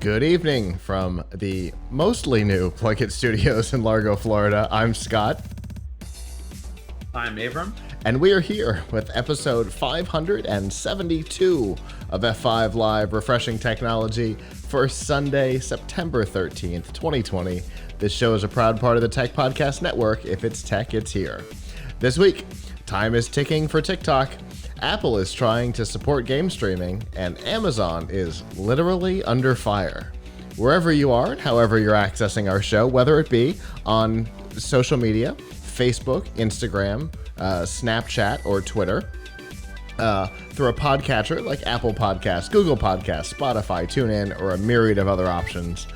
Good evening from the mostly new PLUGHITZ studios in Largo, Florida. I'm Scott. I'm Avram. And we are here with episode 572 of F5 Live, refreshing technology for Sunday, September 13th, 2020. This show is a proud part of the Tech Podcast Network. If it's tech, it's here. This week, time is ticking for TikTok. Apple is trying to support game streaming, and Amazon is literally under fire. Wherever you are and however you're accessing our show, whether it be on social media, Facebook, Instagram, Snapchat, or Twitter, through a podcatcher like Apple Podcasts, Google Podcasts, Spotify, TuneIn, or a myriad of other options,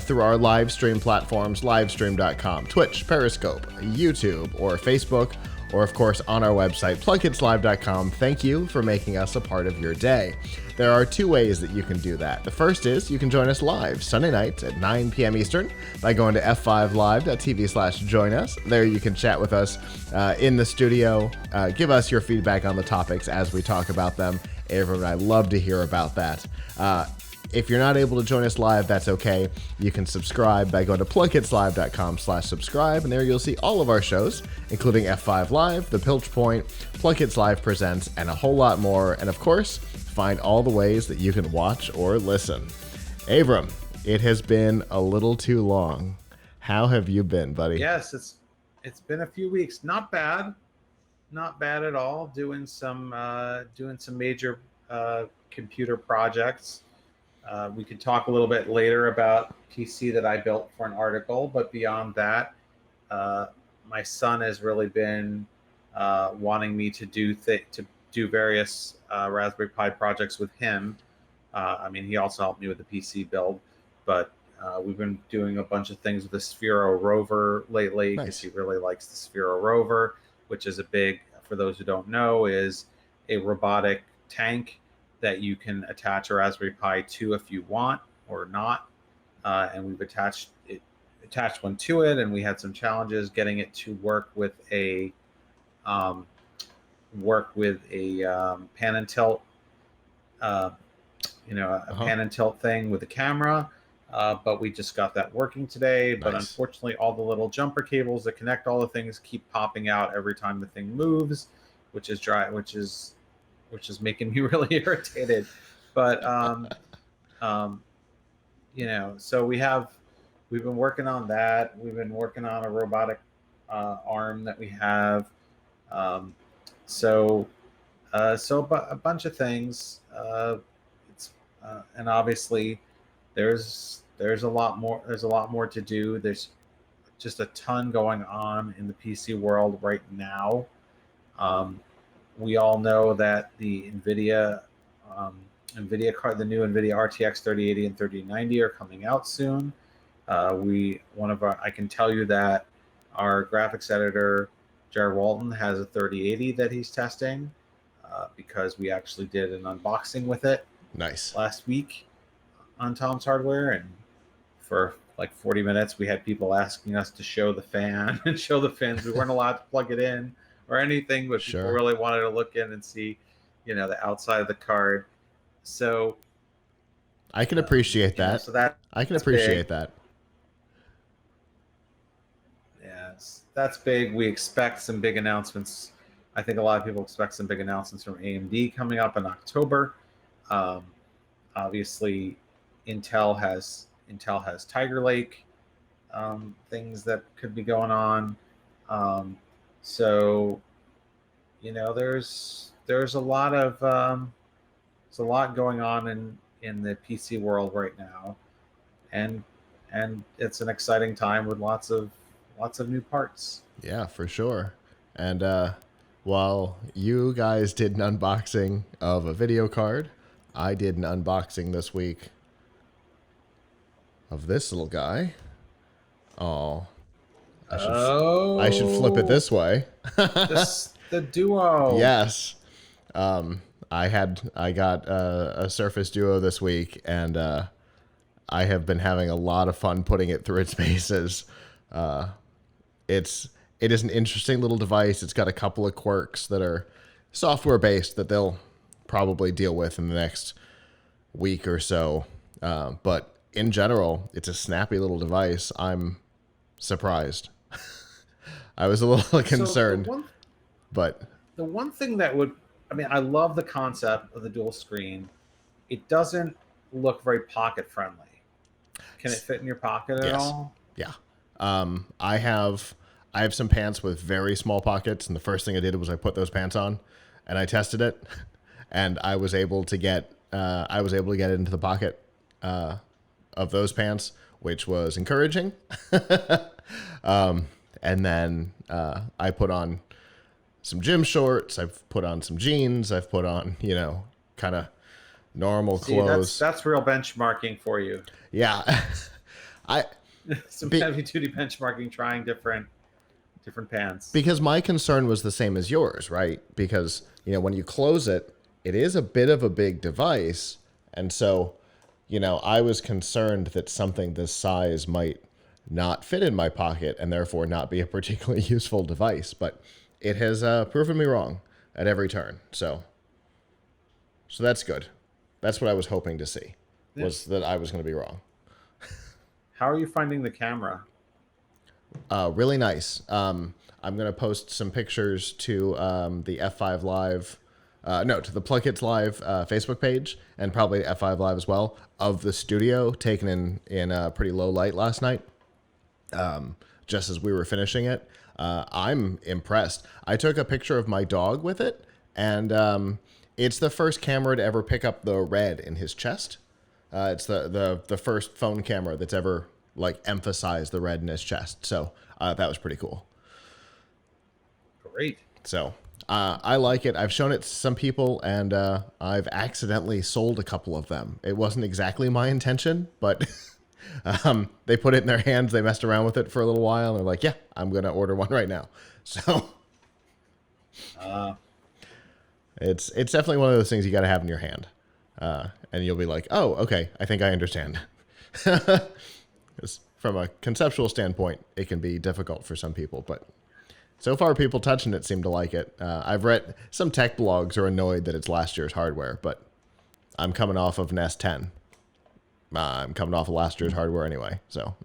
through our live stream platforms, livestream.com, Twitch, Periscope, YouTube, or Facebook, or of course on our website, PLUGHITZlive.com. Thank you for making us a part of your day. There are two ways that you can do that. The first is you can join us live Sunday nights at 9 p.m. Eastern by going to f5live.tv/join us. There you can chat with us in the studio, give us your feedback on the topics as we talk about them. Everyone, I love to hear about that. If you're not able to join us live, that's okay. You can subscribe by going to PLUGHITZlive.com/subscribe, and there you'll see all of our shows, including F5 Live, The Piltch Point, PLUGHITZ Live Presents, and a whole lot more. And of course, find all the ways that you can watch or listen. Avram, it has been a little too long. How have you been, buddy? Yes, it's been a few weeks. Not bad at all. Doing some major computer projects. We could talk a little bit later about PC that I built for an article, but beyond that, my son has really been wanting me to do various Raspberry Pi projects with him. He also helped me with the PC build, but we've been doing a bunch of things with the Sphero rover lately because he really likes the Sphero rover, which is for those who don't know, is a robotic tank that you can attach a Raspberry Pi to if you want or not. And we've attached one to it, and we had some challenges getting it to work with a pan and tilt, pan and tilt thing with the camera. But we just got that working today. Nice. But unfortunately, all the little jumper cables that connect all the things keep popping out every time the thing moves, which is making me really irritated. But so we've been working on that. We've been working on a robotic arm that we have. So a bunch of things. And obviously there's a lot more to do. There's just a ton going on in the PC world right now. We all know that the Nvidia card, the new Nvidia RTX 3080 and 3090 are coming out soon. I can tell you that our graphics editor, Jared Walton, has a 3080 that he's testing because we actually did an unboxing with it. Nice. Last week on Tom's Hardware, and for like 40 minutes we had people asking us to show the fan and show the fins. We weren't allowed to plug it in or anything, but people really wanted to look in and see, the outside of the card. So I can appreciate that. I can appreciate that. Yes, that's big. We expect some big announcements. I think a lot of people expect some big announcements from AMD coming up in October. Obviously, Intel has Tiger Lake things that could be going on. So, there's a lot going on in the PC world right now, and it's an exciting time with lots of new parts. Yeah, for sure. And while you guys did an unboxing of a video card, I did an unboxing this week of this little guy. Oh. I should flip it this way. The Duo. Yes. I got a Surface Duo this week, and I have been having a lot of fun putting it through its paces. It is an interesting little device. It's got a couple of quirks that are software based that they'll probably deal with in the next week or so. But in general, it's a snappy little device. I'm surprised. I was a little concerned, but the one thing that would, I mean, I love the concept of the dual screen. It doesn't look very pocket friendly. Can it fit in your pocket at all? Yeah. I have some pants with very small pockets, and the first thing I did was I put those pants on, and I tested it, and I was able to get it into the pocket of those pants, which was encouraging. And then I put on some gym shorts. I've put on some jeans. I've put on, kind of normal clothes. That's real benchmarking for you. Yeah. Some heavy duty benchmarking, trying different pants. Because my concern was the same as yours, right? Because, when you close it, it is a bit of a big device. And so, I was concerned that something this size might not fit in my pocket and therefore not be a particularly useful device. But it has proven me wrong at every turn. So that's good. That's what I was hoping to see, was that I was going to be wrong. How are you finding the camera? Really nice. I'm going to post some pictures to the F5 Live, to the PLUGHITZ Live Facebook page, and probably F5 Live as well, of the studio taken in a pretty low light last night, just as we were finishing it. I'm impressed. I took a picture of my dog with it, and it's the first camera to ever pick up the red in his chest. It's the first phone camera that's ever emphasized the red in his chest. So that was pretty cool. Great. So I like it. I've shown it to some people, and I've accidentally sold a couple of them. It wasn't exactly my intention, but they put it in their hands. They messed around with it for a little while, and they're like, yeah, I'm going to order one right now. So it's definitely one of those things you got to have in your hand. And you'll be like, oh, okay, I think I understand. Because from a conceptual standpoint, it can be difficult for some people, but so far people touching it seem to like it. I've read some tech blogs are annoyed that it's last year's hardware, but I'm coming off of Nest 10. I'm coming off of last year's hardware anyway, so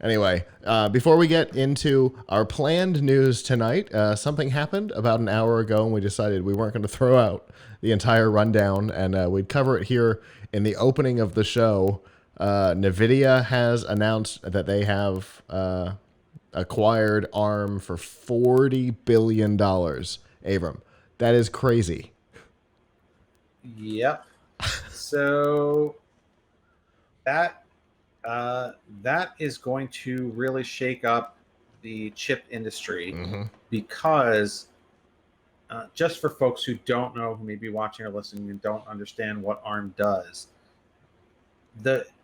Anyway, before we get into our planned news tonight, something happened about an hour ago, and we decided we weren't going to throw out the entire rundown, and we'd cover it here in the opening of the show. Nvidia has announced that they have acquired ARM for $40 billion. Avram, that is crazy. Yep. So that is going to really shake up the chip industry, because just for folks who don't know, who may be watching or listening and don't understand what ARM does,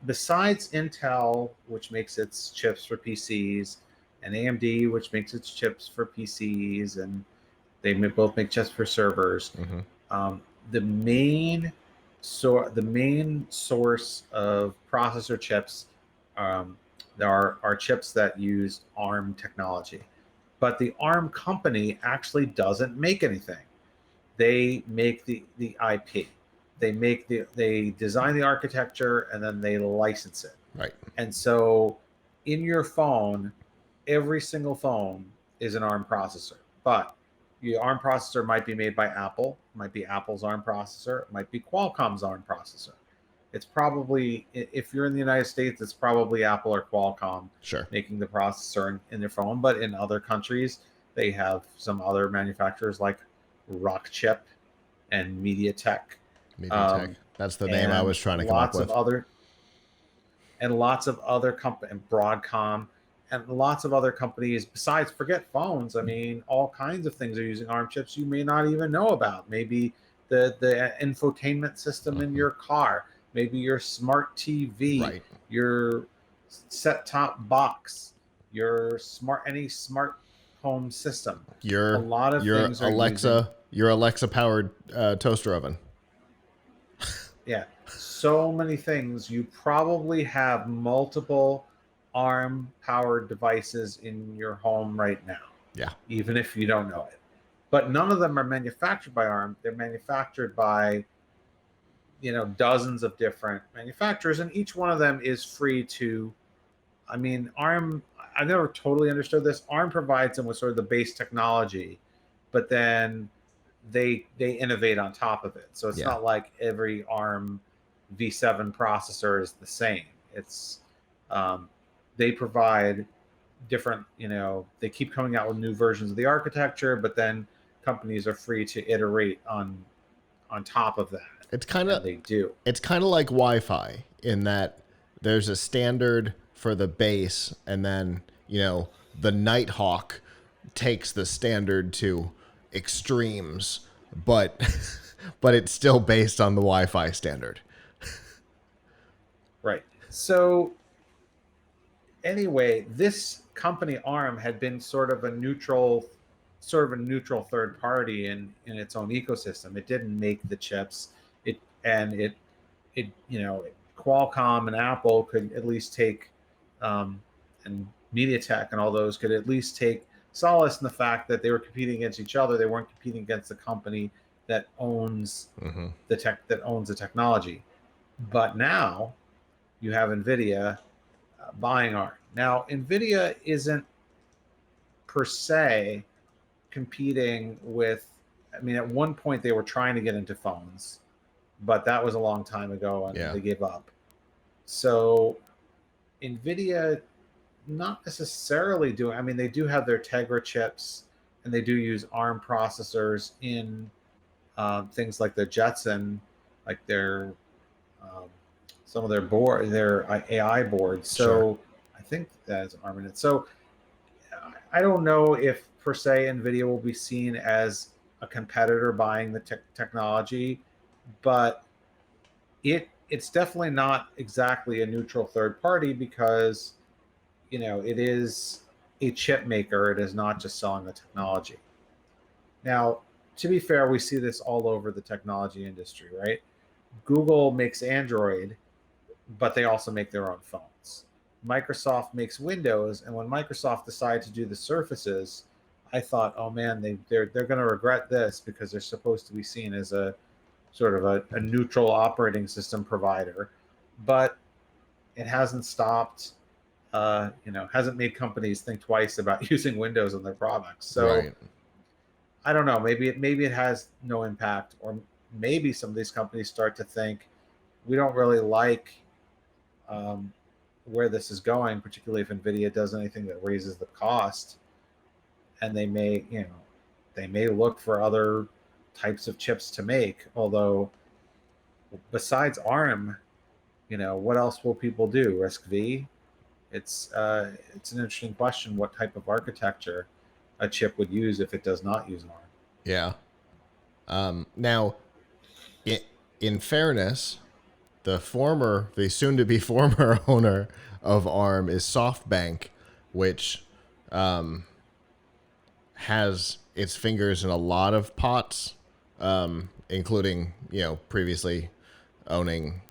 besides Intel, which makes its chips for PCs, and AMD, which makes its chips for PCs, and they both make chips for servers, the main source of processor chips are chips that use ARM technology. But the ARM company actually doesn't make anything. They make the IP. They design the architecture, and then they license it. Right. And so in your phone, every single phone is an ARM processor. But your ARM processor might be made by Apple, might be Apple's ARM processor, it might be Qualcomm's ARM processor. It's probably, if you're in the United States, it's probably Apple or Qualcomm making the processor in their phone. But in other countries, they have some other manufacturers like Rockchip and MediaTek. That's the name I was trying to come up with. Lots of other companies, and Broadcom, and lots of other companies besides, forget phones. I mean, all kinds of things are using ARM chips you may not even know about. Maybe the infotainment system in your car, maybe your smart TV, your set-top box, your any smart home system. Your Alexa powered toaster oven. Yeah, so many things. You probably have multiple ARM powered devices in your home right now. Yeah. Even if you don't know it. But none of them are manufactured by ARM. They're manufactured by dozens of different manufacturers, and each one of them is free to. I mean, ARM. I've never totally understood this. ARM provides them with sort of the base technology, but then they innovate on top of it. So it's Yeah. not like every ARM v7 processor is the same. It's they provide different. They keep coming out with new versions of the architecture, but then companies are free to iterate on top of that. It's kind And of they do. it's kind of like Wi-Fi in that there's a standard for the base, and then the Nighthawk takes the standard to extremes, but but it's still based on the Wi-Fi standard. Right. So anyway, this company ARM had been sort of a neutral third party in its own ecosystem. It didn't make the chips. It Qualcomm and Apple could at least take, and MediaTek and all those could at least take solace in the fact that they were competing against each other. They weren't competing against the company that owns that owns the technology. But now you have Nvidia buying ARM. Now Nvidia isn't per se competing with. I mean, at one point they were trying to get into phones, but that was a long time ago, and they gave up. So Nvidia not necessarily doing. I mean, they do have their Tegra chips, and they do use ARM processors in things like their Jetson, like their some of their AI boards. So Sure. I think that's ARM in it. So I don't know if per se Nvidia will be seen as a competitor buying the technology, but it's definitely not exactly a neutral third party because it is a chip maker. It is not just selling the technology. Now, to be fair, we see this all over the technology industry, right? Google makes Android, but they also make their own phones. Microsoft makes Windows, and when Microsoft decided to do the Surfaces, I thought, oh man, they're going to regret this because they're supposed to be seen as a sort of a neutral operating system provider, but it hasn't stopped. Hasn't made companies think twice about using Windows on their products. So Right. I don't know. Maybe it has no impact, or maybe some of these companies start to think we don't really like where this is going, particularly if Nvidia does anything that raises the cost, and they may look for other types of chips to make. Although, besides ARM, what else will people do? RISC-V? It's an interesting question. What type of architecture a chip would use if it does not use ARM? Yeah. Now, in fairness, the soon-to-be former owner of ARM is SoftBank, which has its fingers in a lot of pots, including previously owning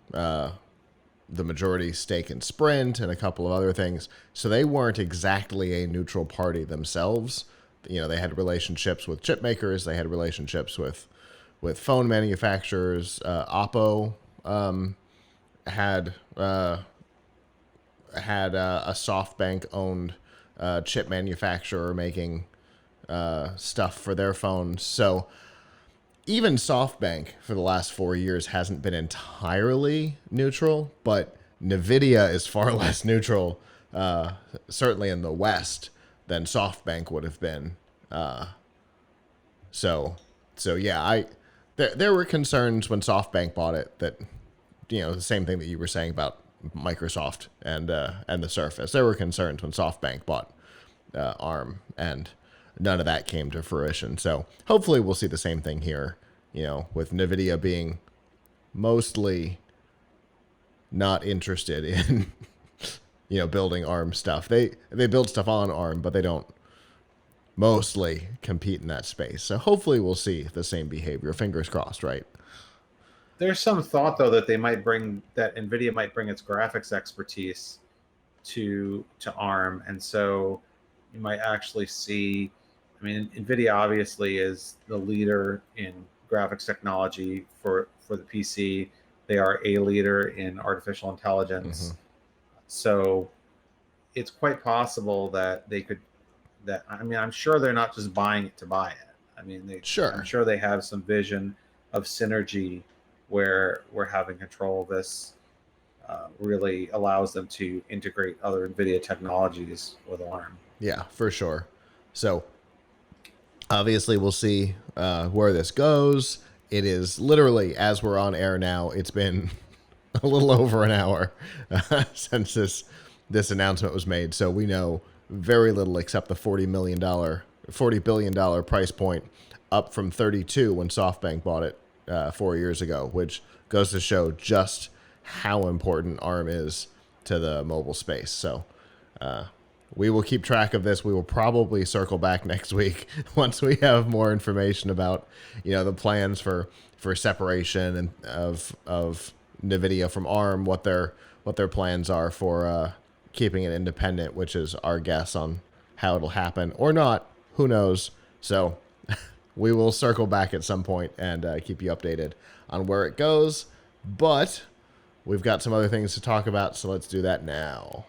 the majority stake in Sprint and a couple of other things. So they weren't exactly a neutral party themselves. They had relationships with chip makers. They had relationships with phone manufacturers. Oppo had a SoftBank owned chip manufacturer making stuff for their phones. So even SoftBank for the last 4 years hasn't been entirely neutral, but Nvidia is far less neutral, certainly in the West, than SoftBank would have been. So yeah, there were concerns when SoftBank bought it that the same thing that you were saying about Microsoft and the Surface. There were concerns when SoftBank bought ARM, and none of that came to fruition. So hopefully we'll see the same thing here, with Nvidia being mostly not interested in, building ARM stuff. They build stuff on ARM, but they don't mostly compete in that space. So hopefully we'll see the same behavior. Fingers crossed, right? There's some thought though that Nvidia might bring its graphics expertise to ARM, and so you might actually see. I mean, Nvidia obviously is the leader in graphics technology for the PC. They are a leader in artificial intelligence. So it's quite possible that they could, I mean, I'm sure they're not just buying it to buy it. I mean, I'm sure they have some vision of synergy where having control of this really allows them to integrate other NVIDIA technologies with ARM. Yeah, for sure. So obviously we'll see where this goes. It is literally, as we're on air now, it's been a little over an hour since this announcement was made. So we know very little except the $40 billion price point, up from 32 when SoftBank bought it 4 years ago, which goes to show just how important ARM is to the mobile space. So we will keep track of this. We will probably circle back next week once we have more information about, the plans for separation and of Nvidia from ARM, what their plans are for keeping it independent, which is our guess on how it'll happen or not. Who knows? So we will circle back at some point and keep you updated on where it goes. But we've got some other things to talk about, so let's do that now.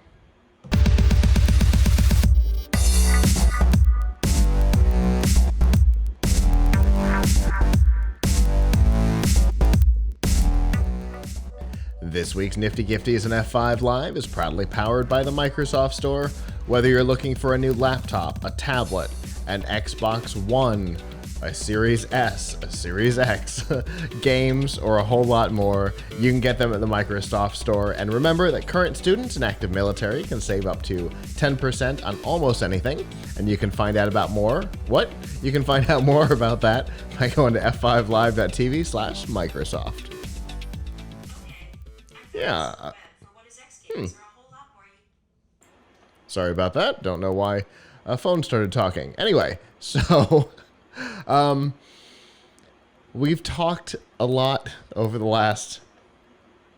This week's Nifty Gifties and F5 Live is proudly powered by the Microsoft Store. Whether you're looking for a new laptop, a tablet, an Xbox One, a Series S, a Series X, games, or a whole lot more, you can get them at the Microsoft Store. And remember that current students and active military can save up to 10% on almost anything. And you can find out about more. You can find out more about that by going to f5live.tv/Microsoft. Yeah. Sorry about that. Don't know why a phone started talking. Anyway, so we've talked a lot over the last,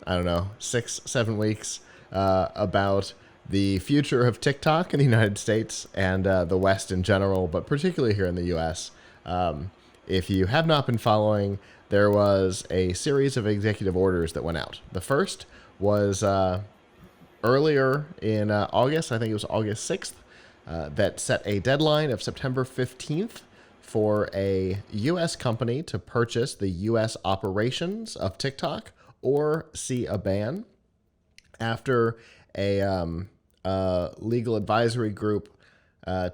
6-7 weeks about the future of TikTok in the United States and the West in general, but particularly here in the US. If you have not been following, there was a series of executive orders that went out. The first was earlier in August, I think it was August 6th, that set a deadline of September 15th for a U.S. company to purchase the U.S. operations of TikTok or see a ban. After a legal advisory group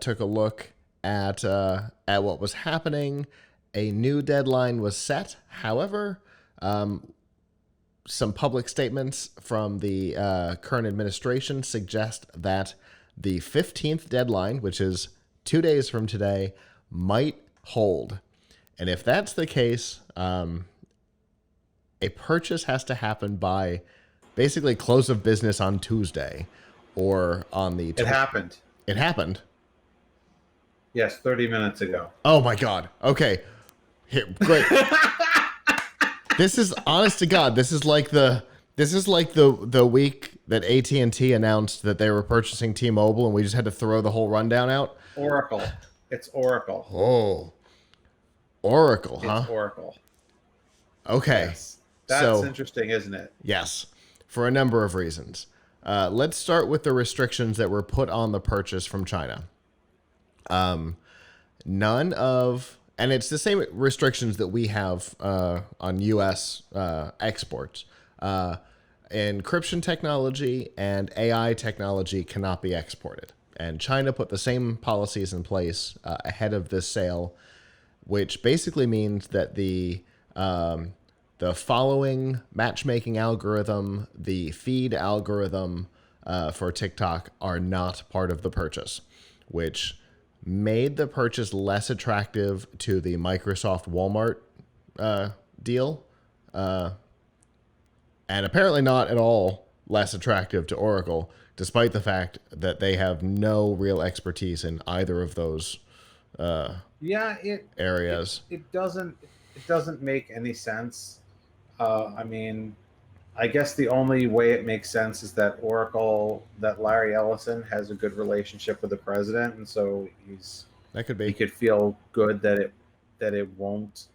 took a look at what was happening, a new deadline was set. However, some public statements from the current administration suggest that the 15th deadline, which is 2 days from today, might hold. And if that's the case, a purchase has to happen by basically close of business on Tuesday or on the... It happened. It happened? Yes, 30 minutes ago. Oh my God. Okay. Here, great. This is, honest to God, this is like the week that AT&T announced that they were purchasing T-Mobile and we just had to throw the whole rundown out. Oracle. It's Oracle. Oh. Oracle, huh? It's Oracle. Okay. Yes. That's interesting, isn't it? Yes. For a number of reasons. Let's start with the restrictions that were put on the purchase from China. And it's the same restrictions that we have on U.S. exports. Encryption technology and AI technology cannot be exported. And China put the same policies in place ahead of this sale, which basically means that the following matchmaking algorithm, the feed algorithm for TikTok are not part of the purchase, which made the purchase less attractive to the Microsoft Walmart deal, and apparently not at all less attractive to Oracle, despite the fact that they have no real expertise in either of those areas. It doesn't make any sense. I mean, I guess the only way it makes sense is that Larry Ellison has a good relationship with the president, and so he could feel good that it won't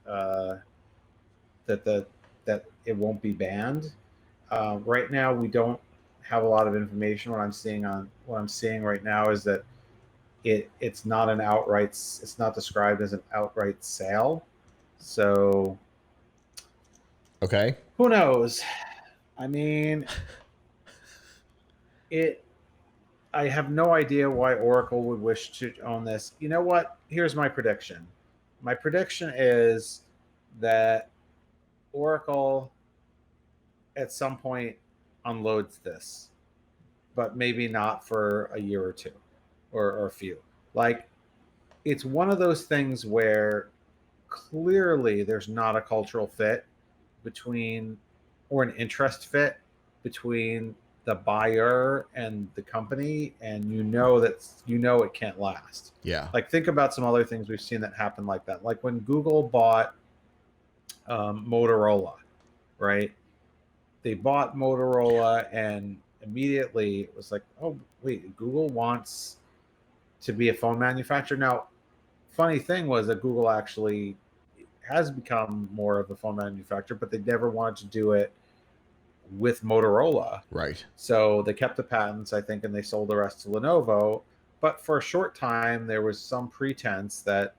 that it won't be banned. Right now, we don't have a lot of information. What I'm seeing right now is that it's not an outright. It's not described as an outright sale. So Okay. who knows? I mean, it. I have no idea why Oracle would wish to own this. You know what? Here's my prediction. My prediction is that Oracle at some point unloads this, but maybe not for a year or two or a few. Like, it's one of those things where clearly there's not a cultural fit between, or an interest fit between the buyer and the company, and it can't last. Yeah. Like, think about some other things we've seen that happen like that. Like when Google bought Motorola, right? They bought Motorola, and immediately it was like, oh wait, Google wants to be a phone manufacturer now. Funny thing was that Google actually has become more of a phone manufacturer, but they never wanted to do it with Motorola. Right. So they kept the patents, I think, and they sold the rest to Lenovo. But for a short time, there was some pretense that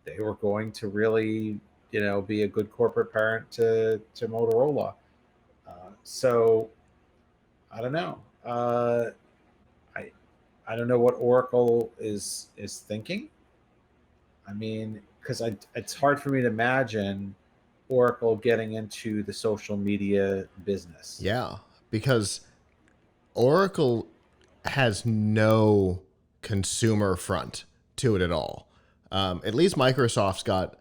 they were going to really, be a good corporate parent to Motorola. So I don't know. I don't know what Oracle is thinking. I mean, because it's hard for me to imagine Oracle getting into the social media business. Yeah, because Oracle has no consumer front to it at all. At least Microsoft's got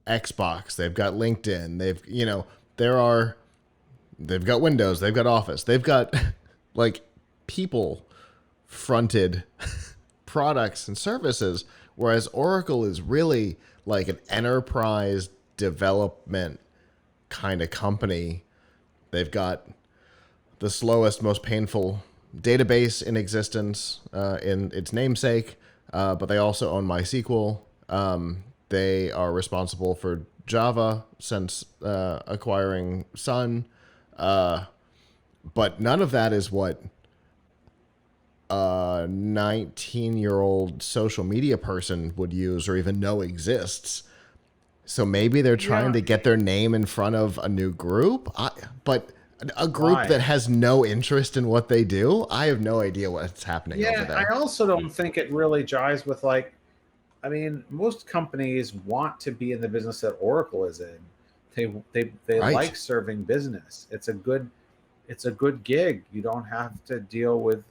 Xbox, they've got LinkedIn, they've got Windows, they've got Office, they've got like people fronted products and services, whereas Oracle is really like an enterprise development kind of company. They've got the slowest, most painful database in existence in its namesake, but they also own MySQL. They are responsible for Java since acquiring Sun, but none of that is what a 19-year-old social media person would use or even know exists. So maybe they're trying to get their name in front of a new group, but a group that has no interest in what they do. I have no idea what's happening over there. I also don't think it really jives with, like, I mean, most companies want to be in the business that Oracle is in. They Right. like serving business. It's a good gig. You don't have to deal with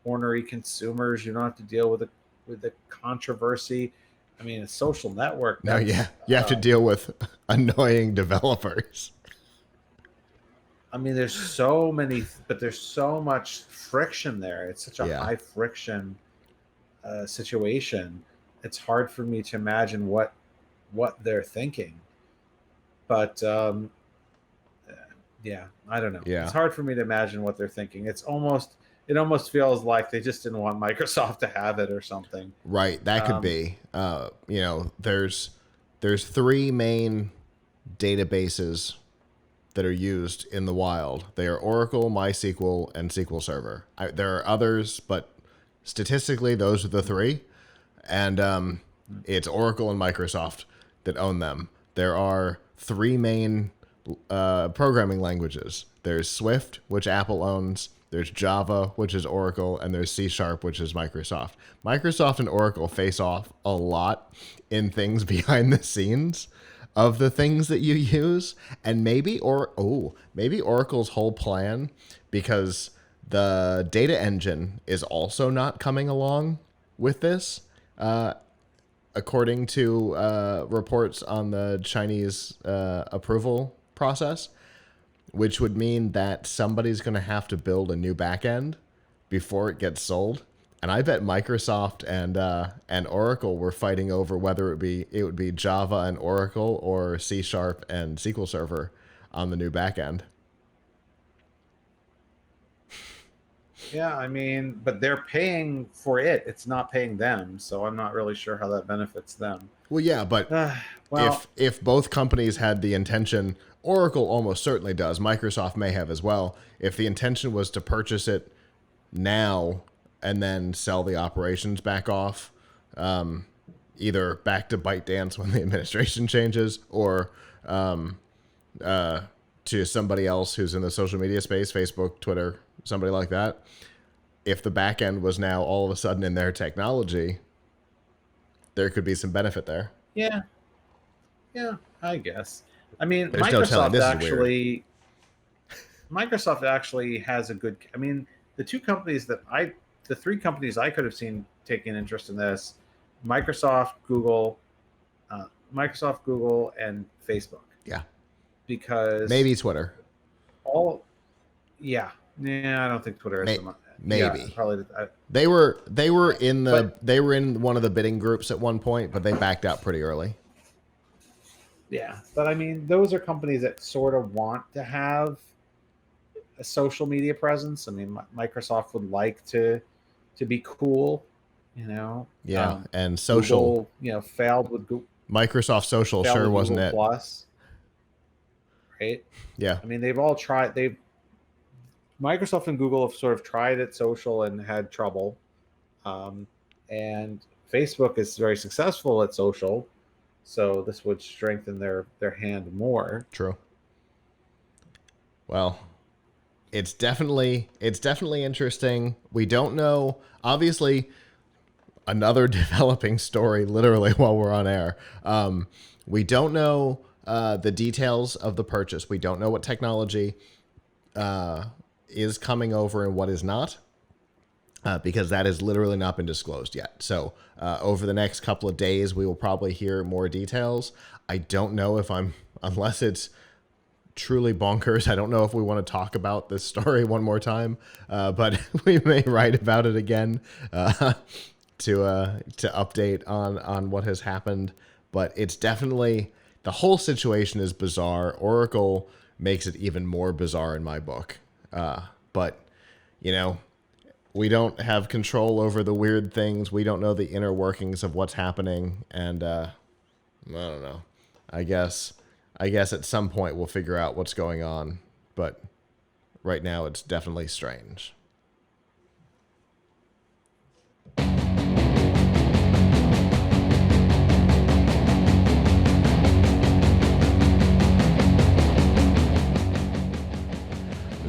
ornery consumers. You don't have to deal with the controversy. I mean, a social network. No, yeah, you have to deal with annoying developers. I mean, there's so much friction there. It's such a high friction situation. It's hard for me to imagine what they're thinking. But I don't know. Yeah. It's hard for me to imagine what they're thinking. It almost feels like they just didn't want Microsoft to have it or something. Right, that could be. There's three main databases that are used in the wild. They are Oracle, MySQL, and SQL Server. There are others, but statistically, those are the three. And it's Oracle and Microsoft that own them. There are three main programming languages. There's Swift, which Apple owns. There's Java, which is Oracle, and there's C#, which is Microsoft. Microsoft and Oracle face off a lot in things behind the scenes of the things that you use. And maybe Oracle's whole plan, because the data engine is also not coming along with this, according to reports on the Chinese approval process, which would mean that somebody's going to have to build a new backend before it gets sold. And I bet Microsoft and Oracle were fighting over whether it would be Java and Oracle or C# and SQL Server on the new backend. Yeah, I mean, but they're paying for it. It's not paying them, so I'm not really sure how that benefits them. Well, yeah, but Well, if both companies had the intention, Oracle almost certainly does. Microsoft may have as well. If the intention was to purchase it now and then sell the operations back off, either back to ByteDance when the administration changes, or to somebody else who's in the social media space, Facebook, Twitter, somebody like that. If the back end was now all of a sudden in their technology, there could be some benefit there. yeah, yeah, I guess. I mean, There's no telling. This is weird. Microsoft actually has a good. I mean, the three companies I could have seen taking interest in this: Microsoft, Google, and Facebook. Yeah. Because maybe Twitter. Yeah, I don't think Twitter is. Maybe probably. They were in one of the bidding groups at one point, but they backed out pretty early. Yeah, but I mean, those are companies that sort of want to have a social media presence. I mean, Microsoft would like to be cool, you know. Yeah, and social. Google, failed with Google. Microsoft Social sure wasn't it. Plus, right? Yeah. I mean, they've all tried. Microsoft and Google have sort of tried at social and had trouble, and Facebook is very successful at social. So this would strengthen their hand more. True. Well, it's definitely interesting. We don't know. Obviously, another developing story literally while we're on air. We don't know the details of the purchase. We don't know what technology is coming over and what is not. Because that has literally not been disclosed yet. So over the next couple of days, we will probably hear more details. I don't know unless it's truly bonkers, I don't know if we want to talk about this story one more time, but we may write about it again to update on what has happened. But it's definitely, the whole situation is bizarre. Oracle makes it even more bizarre in my book. But, we don't have control over the weird things. We don't know the inner workings of what's happening. And I don't know. I guess at some point we'll figure out what's going on. But right now it's definitely strange.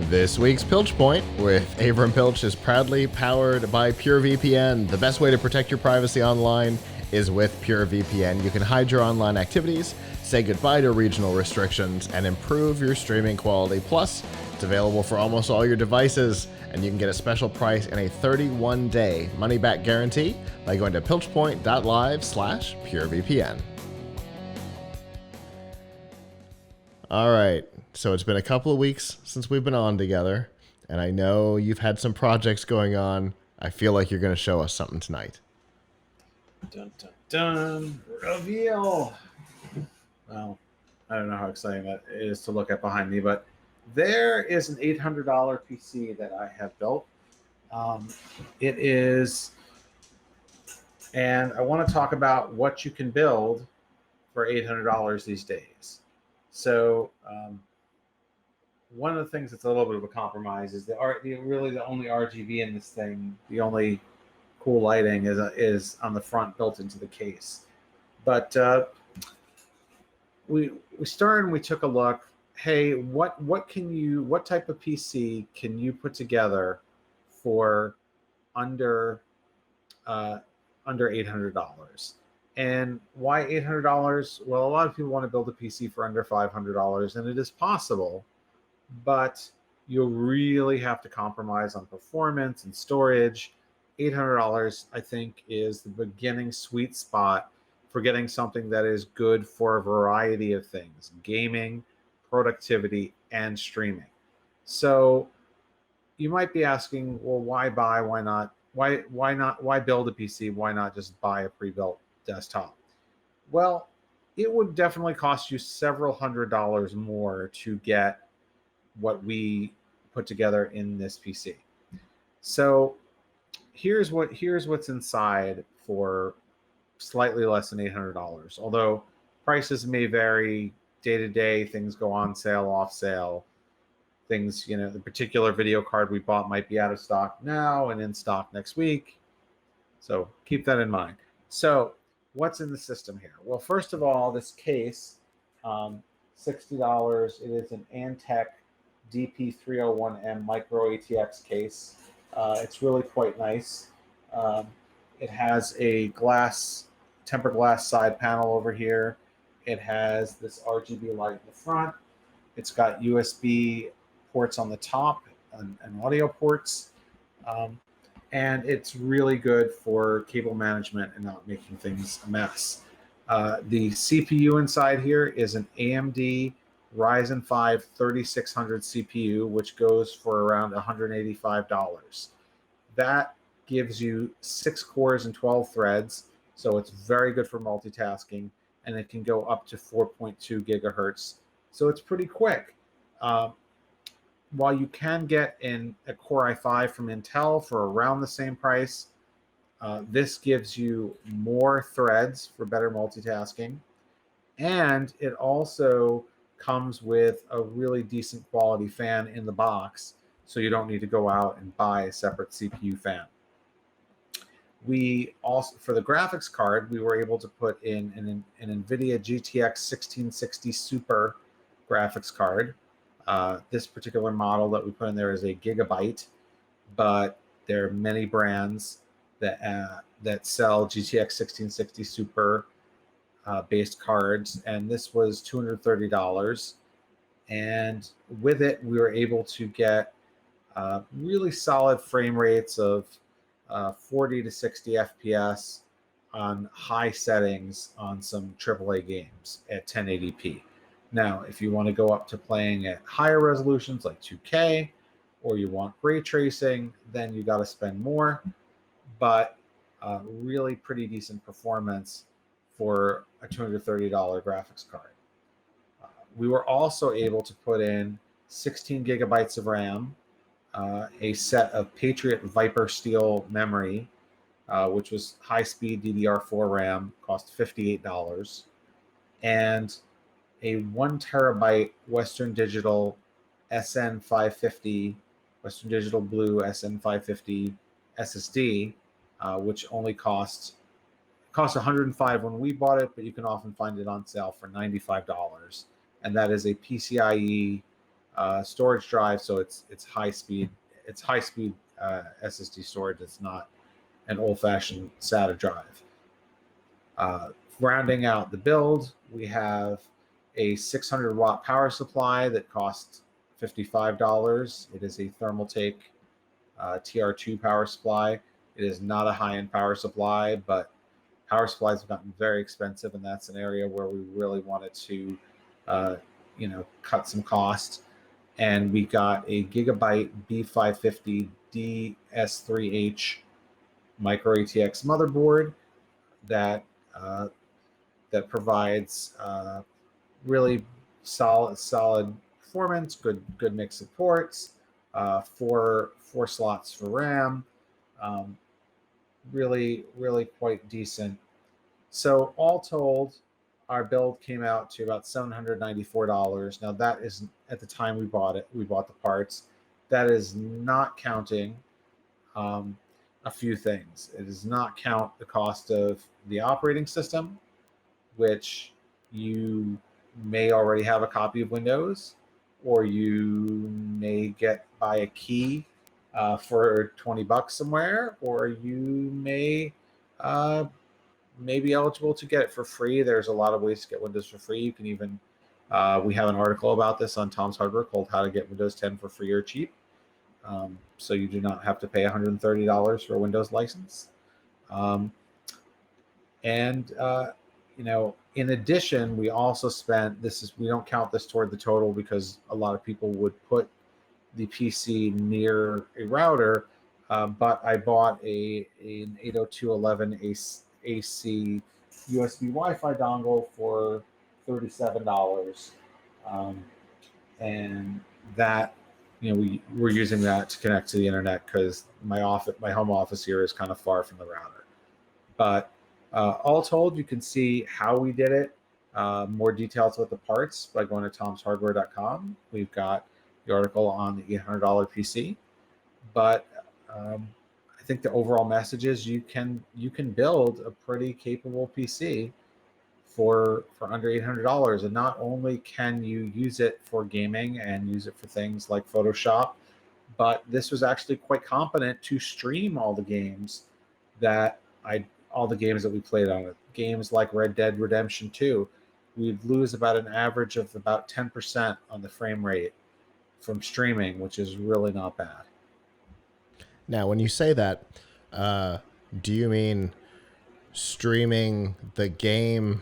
This week's Piltch Point with Avram Piltch is proudly powered by PureVPN. The best way to protect your privacy online is with PureVPN. You can hide your online activities, say goodbye to regional restrictions, and improve your streaming quality. Plus, it's available for almost all your devices, and you can get a special price and a 31-day money-back guarantee by going to piltchpoint.live/PureVPN. All right. So it's been a couple of weeks since we've been on together, and I know you've had some projects going on. I feel like you're going to show us something tonight. Dun, dun, dun. Reveal. Well, I don't know how exciting that is to look at behind me, but there is an $800 PC that I have built. It is, and I want to talk about what you can build for $800 these days. So, one of the things that's a little bit of a compromise is really the only RGB in this thing, the only cool lighting is on the front built into the case. But we started and we took a look. Hey, what type of PC can you put together for under $800? And why $800? Well, a lot of people want to build a PC for under $500, and it is possible. But you'll really have to compromise on performance and storage. $800, I think, is the beginning sweet spot for getting something that is good for a variety of things: gaming, productivity, and streaming. So you might be asking, well, why buy? Why not? Why build a PC? Why not just buy a pre-built desktop? Well, it would definitely cost you several $100s more to get what we put together in this PC. So here's what's inside for slightly less than $800. Although prices may vary day to day, things go on sale, off sale. Things, the particular video card we bought might be out of stock now and in stock next week. So keep that in mind. So what's in the system here? Well, first of all, this case, $60. It is an Antec DP301M micro ATX case. It's really quite nice. It has a tempered glass side panel over here. It has this RGB light in the front. It's got USB ports on the top and audio ports. And it's really good for cable management and not making things a mess. The CPU inside here is an AMD Ryzen 5 3600 CPU, which goes for around $185. That gives you 6 cores and 12 threads, so it's very good for multitasking, and it can go up to 4.2 gigahertz, so it's pretty quick. While you can get a Core i5 from Intel for around the same price, this gives you more threads for better multitasking, and it also comes with a really decent quality fan in the box, so you don't need to go out and buy a separate CPU fan. We also, for the graphics card, we were able to put in an Nvidia GTX 1660 Super graphics card. This particular model that we put in there is a gigabyte, but there are many brands that sell GTX 1660 Super based cards, and this was $230. And with it, we were able to get really solid frame rates of 40 to 60 FPS on high settings on some AAA games at 1080p. Now, if you want to go up to playing at higher resolutions like 2K, or you want ray tracing, then you got to spend more. But really pretty decent performance for a $230 graphics card. We were also able to put in 16 gigabytes of RAM, a set of Patriot Viper Steel memory, which was high-speed DDR4 RAM, cost $58, and a 1 terabyte Western Digital SN550, Western Digital Blue SN550 SSD, which only cost $105 when we bought it, but you can often find it on sale for $95. And that is a PCIe storage drive, so it's high speed. It's high speed SSD storage. It's not an old-fashioned SATA drive. Rounding out the build, we have a 600 watt power supply that costs $55. It is a Thermaltake TR2 power supply. It is not a high-end power supply, but power supplies have gotten very expensive, and that's an area where we really wanted to cut some cost. And we got a Gigabyte B550 DS3H micro ATX motherboard that provides really solid performance, good mix of ports, four slots for RAM, really quite decent. So all told, our build came out to about $794. Now that is, at the time we bought the parts, that is not counting a few things. It does not count the cost of the operating system, which you may already have a copy of Windows, or you may buy a key for $20 somewhere, or you may be eligible to get it for free. There's a lot of ways to get Windows for free. You can even, we have an article about this on Tom's Hardware called How to Get Windows 10 for Free or Cheap. So you do not have to pay $130 for a Windows license. In addition, we also spent, we don't count this toward the total because a lot of people would put the PC near a router, but I bought an 802.11 AC USB Wi-Fi dongle for $37, and that we're using that to connect to the internet because my home office here is kind of far from the router. But all told, you can see how we did it. More details about the parts by going to tomshardware.com. We've got the article on the $800 PC. But I think the overall message is you can build a pretty capable PC for under $800, and not only can you use it for gaming and use it for things like Photoshop, but this was actually quite competent to stream all the games that we played on it. Games like Red Dead Redemption 2, we'd lose about an average of about 10% on the frame rate from streaming, which is really not bad. Now, when you say that, do you mean streaming the game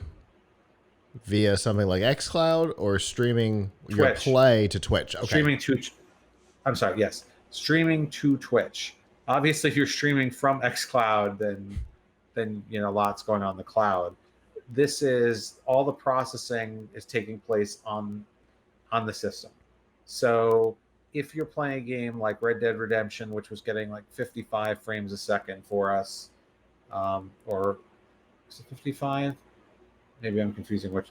via something like xCloud or streaming your play to Twitch? Okay. Streaming to Twitch. Obviously, if you're streaming from xCloud, then lots going on in the cloud. This is all the processing is taking place on the system. So if you're playing a game like Red Dead Redemption, which was getting like 55 frames a second for us, or is it 55? Maybe I'm confusing which.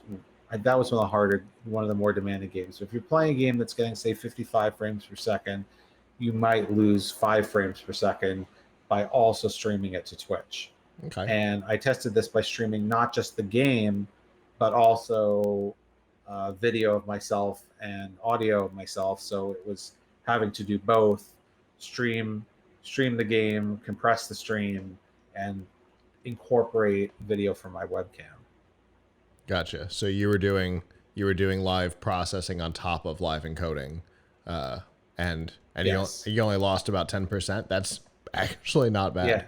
That was one of the more demanding games. So if you're playing a game that's getting, say, 55 frames per second, you might lose 5 frames per second by also streaming it to Twitch. Okay. And I tested this by streaming not just the game, but also video of myself and audio of myself. So it was having to do both: stream the game, compress the stream, and incorporate video from my webcam. Gotcha. So you were doing live processing on top of live encoding, and yes. you only lost about 10%. That's actually not bad.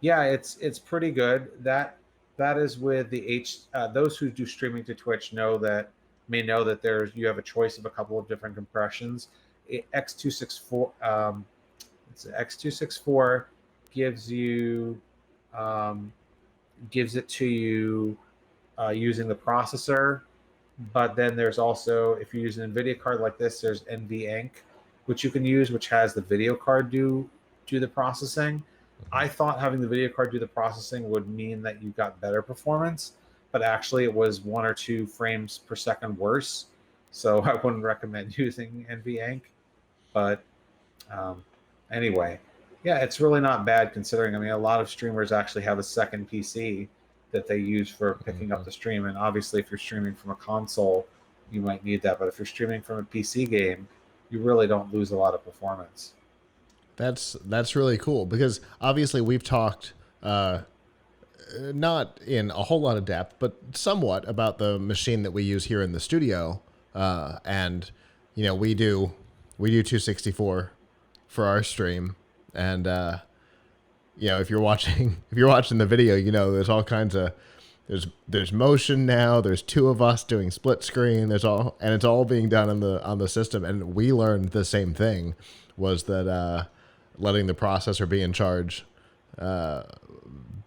Yeah, it's pretty good. That is with the those who do streaming to Twitch may know that you have a choice of a couple of different compressions. X264 gives it to you using the processor, but then there's also, if you use an Nvidia card like this, there's NVEnc, which you can use, which has the video card do the processing. I thought having the video card do the processing would mean that you got better performance, but actually it was 1 or 2 frames per second worse. So I wouldn't recommend using NVEnc. But anyway, yeah, it's really not bad considering. I mean, a lot of streamers actually have a second PC that they use for picking up the stream. And obviously, if you're streaming from a console, you might need that. But if you're streaming from a PC game, you really don't lose a lot of performance. That's really cool, because obviously we've talked not in a whole lot of depth, but somewhat about the machine that we use here in the studio, and we do 264 for our stream, and if you're watching the video, there's all kinds of there's motion now. There's 2 of us doing split screen. It's all being done on the system, and we learned the same thing, was that letting the processor be in charge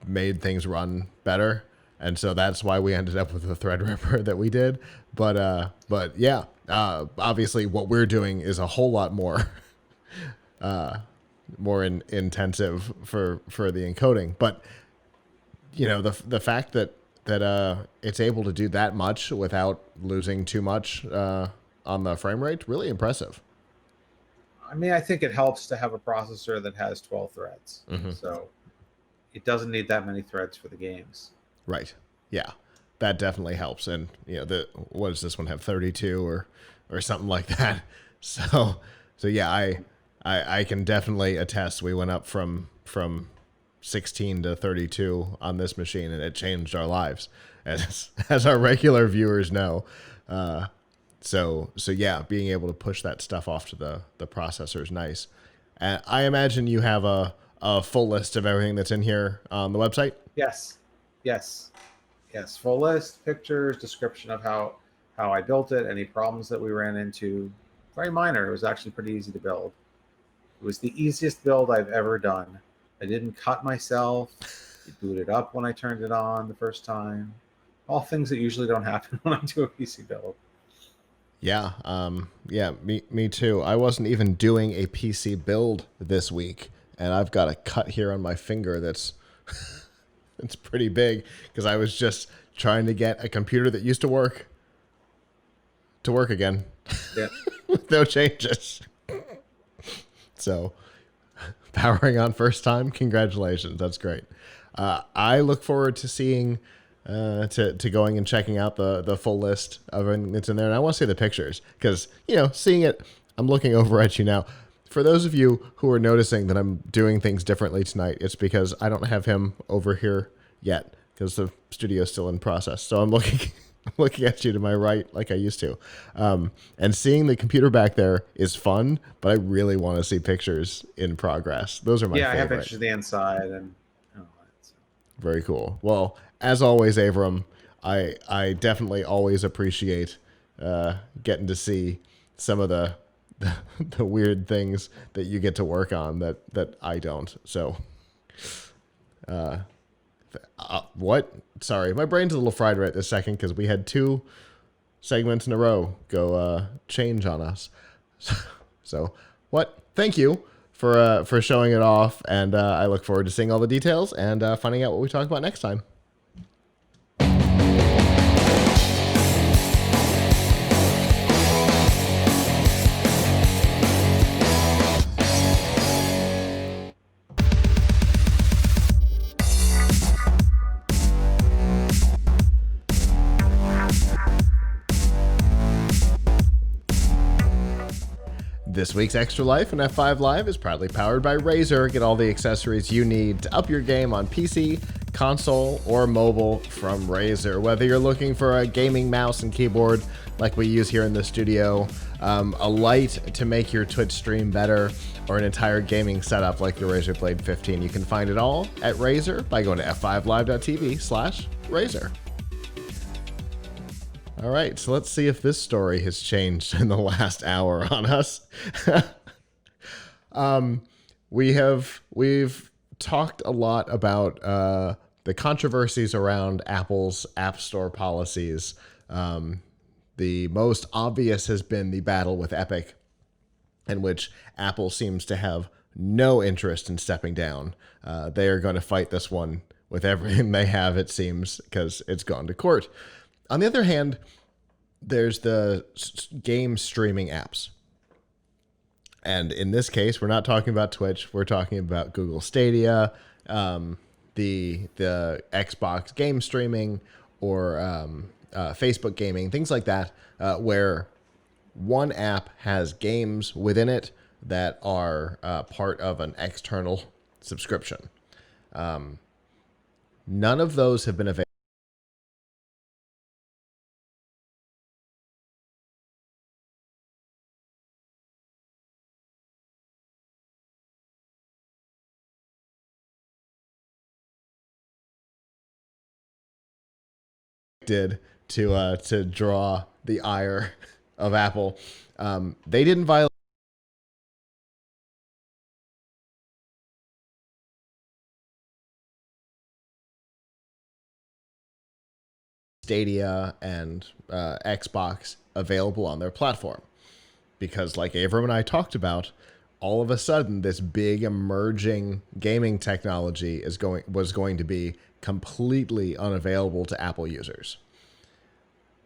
made things run better, and so that's why we ended up with the Threadripper that we did. But yeah, obviously what we're doing is a whole lot more intensive for the encoding. But the fact that it's able to do that much without losing too much on the frame rate, really impressive. I mean, I think it helps to have a processor that has 12 threads. Mm-hmm. So it doesn't need that many threads for the games. Right. Yeah, that definitely helps. And what does this one have, 32 or something like that? So yeah, I can definitely attest. We went up from 16 to 32 on this machine, and it changed our lives, as our regular viewers know. So yeah, being able to push that stuff off to the processor is nice. I imagine you have a full list of everything that's in here on the website? Yes. Full list, pictures, description of how I built it, any problems that we ran into. Very minor. It was actually pretty easy to build. It was the easiest build I've ever done. I didn't cut myself. It booted up when I turned it on the first time. All things that usually don't happen when I do a PC build. Yeah, me too. I wasn't even doing a PC build this week, and I've got a cut here on my finger that's it's pretty big because I was just trying to get a computer that used to work again Yeah. with no changes. So, powering on first time, congratulations. That's great. I look forward to seeing, to going and checking out the full list of everything that's in there. And I want to see the pictures because, seeing it, I'm looking over at you now. For those of you who are noticing that I'm doing things differently tonight, it's because I don't have him over here yet because the studio's still in process. So I'm looking I'm looking at you to my right like I used to. And seeing the computer back there is fun, but I really want to see pictures in progress. Those are my favorite. I have pictures of the inside and all that. So. Very cool. Well, as always, Avram, I definitely always appreciate getting to see some of the weird things that you get to work on that I don't. So, what? Sorry, my brain's a little fried right this second because we had 2 segments in a row go change on us. So, what? Thank you for showing it off, and I look forward to seeing all the details and finding out what we talk about next time. This week's Extra Life in F5 Live is proudly powered by Razer. Get all the accessories you need to up your game on PC, console, or mobile from Razer. Whether you're looking for a gaming mouse and keyboard like we use here in the studio, a light to make your Twitch stream better, or an entire gaming setup like the Razer Blade 15, you can find it all at Razer by going to f5live.tv/Razer. All right, so let's see if this story has changed in the last hour on us. We've talked a lot about the controversies around Apple's App Store policies. The most obvious has been the battle with Epic, in which Apple seems to have no interest in stepping down. They are going to fight this one with everything they have, it seems, because it's gone to court. On the other hand, there's the game streaming apps. And in this case, we're not talking about Twitch. We're talking about Google Stadia, the Xbox game streaming, or Facebook gaming, things like that, where one app has games within it that are part of an external subscription. None of those have been available. Did to draw the ire of Apple. They didn't violate Stadia and Xbox available on their platform, because like Avram and I talked about, all of a sudden this big emerging gaming technology was going to be completely unavailable to Apple users.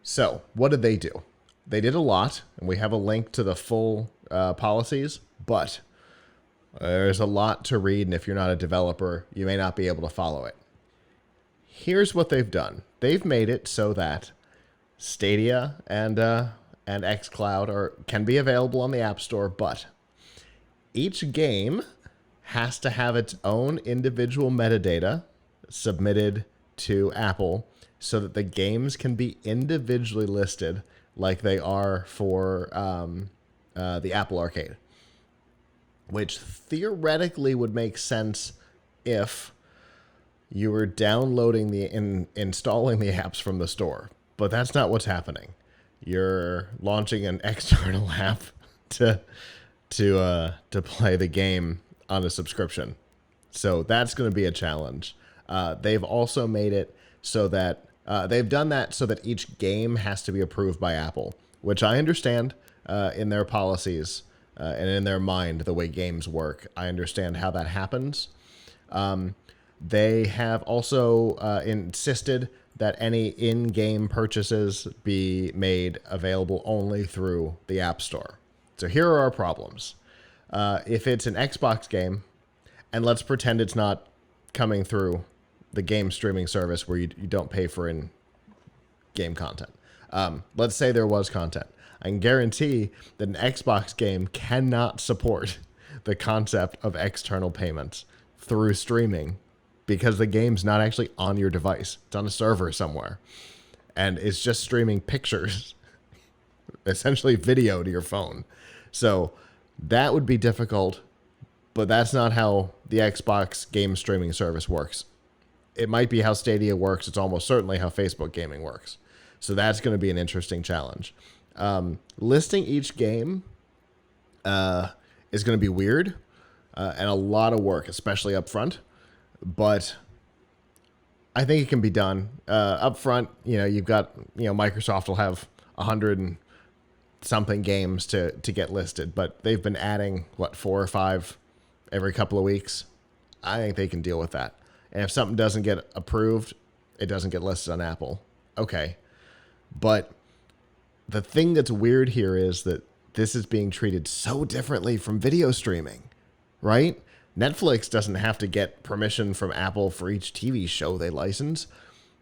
So what did they do? They did a lot, and we have a link to the full policies, but there's a lot to read, and if you're not a developer, you may not be able to follow it. Here's what they've done. They've made it so that Stadia and xCloud can be available on the App Store, but each game has to have its own individual metadata submitted to Apple so that the games can be individually listed like they are for the Apple Arcade, which theoretically would make sense if you were downloading installing the apps from the store, but that's not what's happening. You're launching an external app to play the game on a subscription. So that's going to be a challenge. They've also made it so that they've done that so that each game has to be approved by Apple, which I understand in their policies and in their mind, the way games work. I understand how that happens. They have also insisted that any in-game purchases be made available only through the App Store. So here are our problems. If it's an Xbox game, and let's pretend it's not coming through the game streaming service where you don't pay for in-game content. Let's say there was content. I can guarantee that an Xbox game cannot support the concept of external payments through streaming because the game's not actually on your device. It's on a server somewhere. And it's just streaming pictures, essentially video to your phone. So that would be difficult, but that's not how the Xbox game streaming service works. It might be how Stadia works. It's almost certainly how Facebook gaming works. So that's going to be an interesting challenge. Listing each game is going to be weird and a lot of work, especially up front. But I think it can be done. Up front, you've got, Microsoft will have 100 and something games to get listed, but they've been adding, 4 or 5 every couple of weeks. I think they can deal with that. And if something doesn't get approved, it doesn't get listed on Apple. Okay. But the thing that's weird here is that this is being treated so differently from video streaming, right? Netflix doesn't have to get permission from Apple for each TV show they license.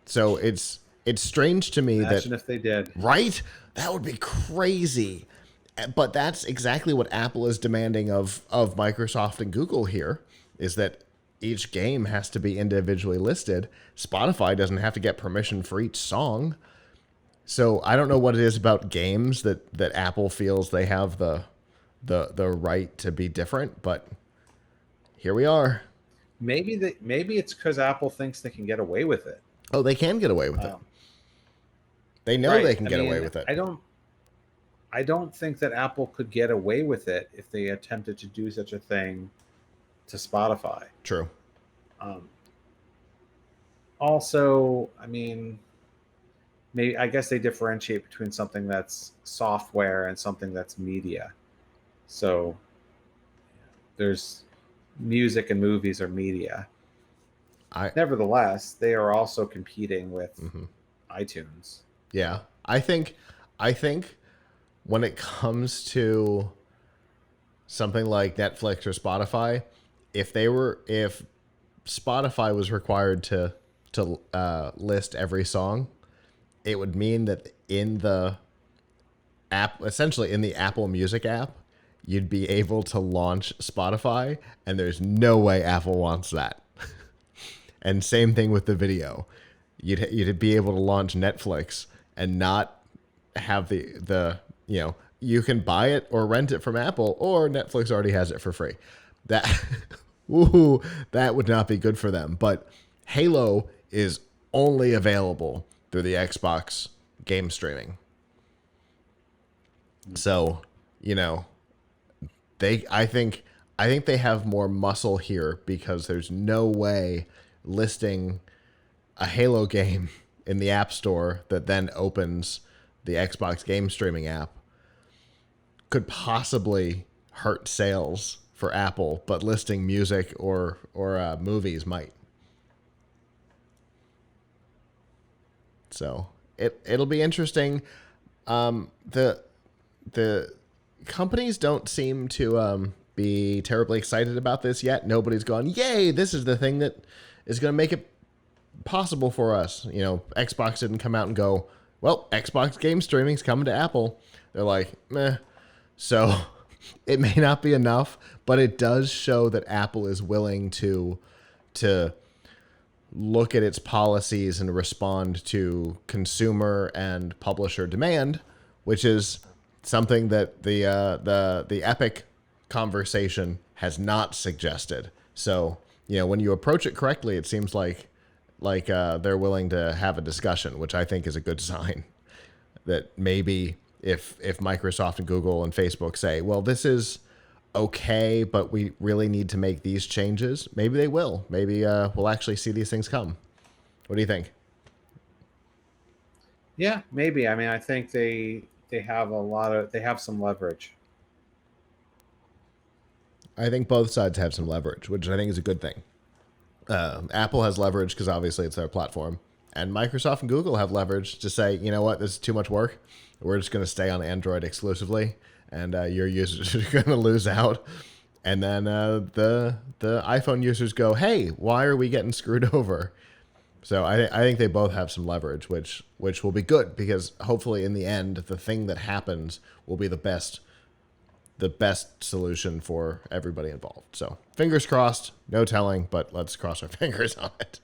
So it's strange to me Imagine if they did. Right? That would be crazy. But that's exactly what Apple is demanding of Microsoft and Google here, is that each game has to be individually listed. Spotify doesn't have to get permission for each song. So I don't know what it is about games that Apple feels they have the right to be different, but here we are. Maybe it's because Apple thinks they can get away with it. Oh, they can get away with it. They know they can get away with it. I don't think that Apple could get away with it if they attempted to do such a thing to Spotify. True. Also, I guess they differentiate between something that's software and something that's media. So there's music and movies are media. Nevertheless, they are also competing with iTunes. Yeah. I think when it comes to something like Netflix or Spotify, if Spotify was required to list every song, it would mean that in the app, essentially in the Apple Music app, you'd be able to launch Spotify, and there's no way Apple wants that. And same thing with the video. You'd be able to launch Netflix and not have the you can buy it or rent it from Apple, or Netflix already has it for free. That that would not be good for them. But Halo is only available through the Xbox game streaming. So, I think they have more muscle here because there's no way listing a Halo game in the App Store that then opens the Xbox game streaming app could possibly hurt sales for Apple, but listing music or movies might. So it'll be interesting. The companies don't seem to be terribly excited about this yet. Nobody's gone, yay, this is the thing that is going to make it possible for us. Xbox didn't come out and go, well, Xbox game streaming's coming to Apple. They're like, meh. So it may not be enough, but it does show that Apple is willing to look at its policies and respond to consumer and publisher demand, which is something that the Epic conversation has not suggested. So, when you approach it correctly, it seems like they're willing to have a discussion, which I think is a good sign. That maybe if Microsoft and Google and Facebook say, well, this is okay, but we really need to make these changes, maybe they will. Maybe we'll actually see these things come. What do you think? Yeah, maybe. I think they they have some leverage. I think both sides have some leverage, which I think is a good thing. Apple has leverage because obviously it's their platform, and Microsoft and Google have leverage to say, you know what, this is too much work. We're just going to stay on Android exclusively, and your users are going to lose out. And then the iPhone users go, hey, why are we getting screwed over? So I think they both have some leverage, which will be good, because hopefully in the end, the thing that happens will be the best solution for everybody involved. So fingers crossed, no telling, but let's cross our fingers on it.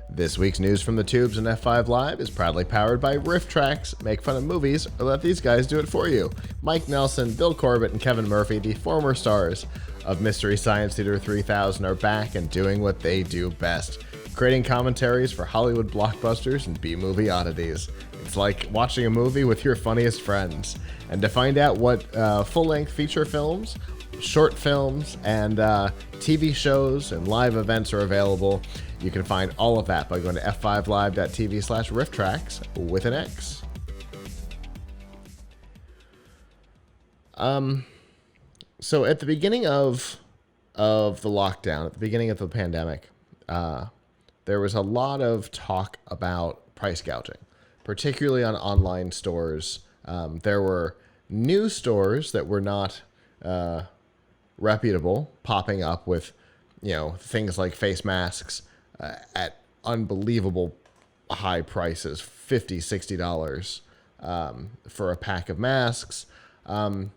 This week's news from the tubes and F5 Live is proudly powered by Riff Tracks. Make fun of movies or let these guys do it for you. Mike Nelson, Bill Corbett, and Kevin Murphy, the former stars of Mystery Science Theater 3000, are back and doing what they do best, creating commentaries for Hollywood blockbusters and B-movie oddities. It's like watching a movie with your funniest friends. And to find out what full-length feature films, short films, and TV shows and live events are available, you can find all of that by going to f5live.tv/rifftracks with an X. So at the beginning of the lockdown, at the beginning of the pandemic, there was a lot of talk about price gouging, particularly on online stores. There were new stores that were not reputable popping up with, things like face masks at unbelievable high prices, $50, $60 for a pack of masks. And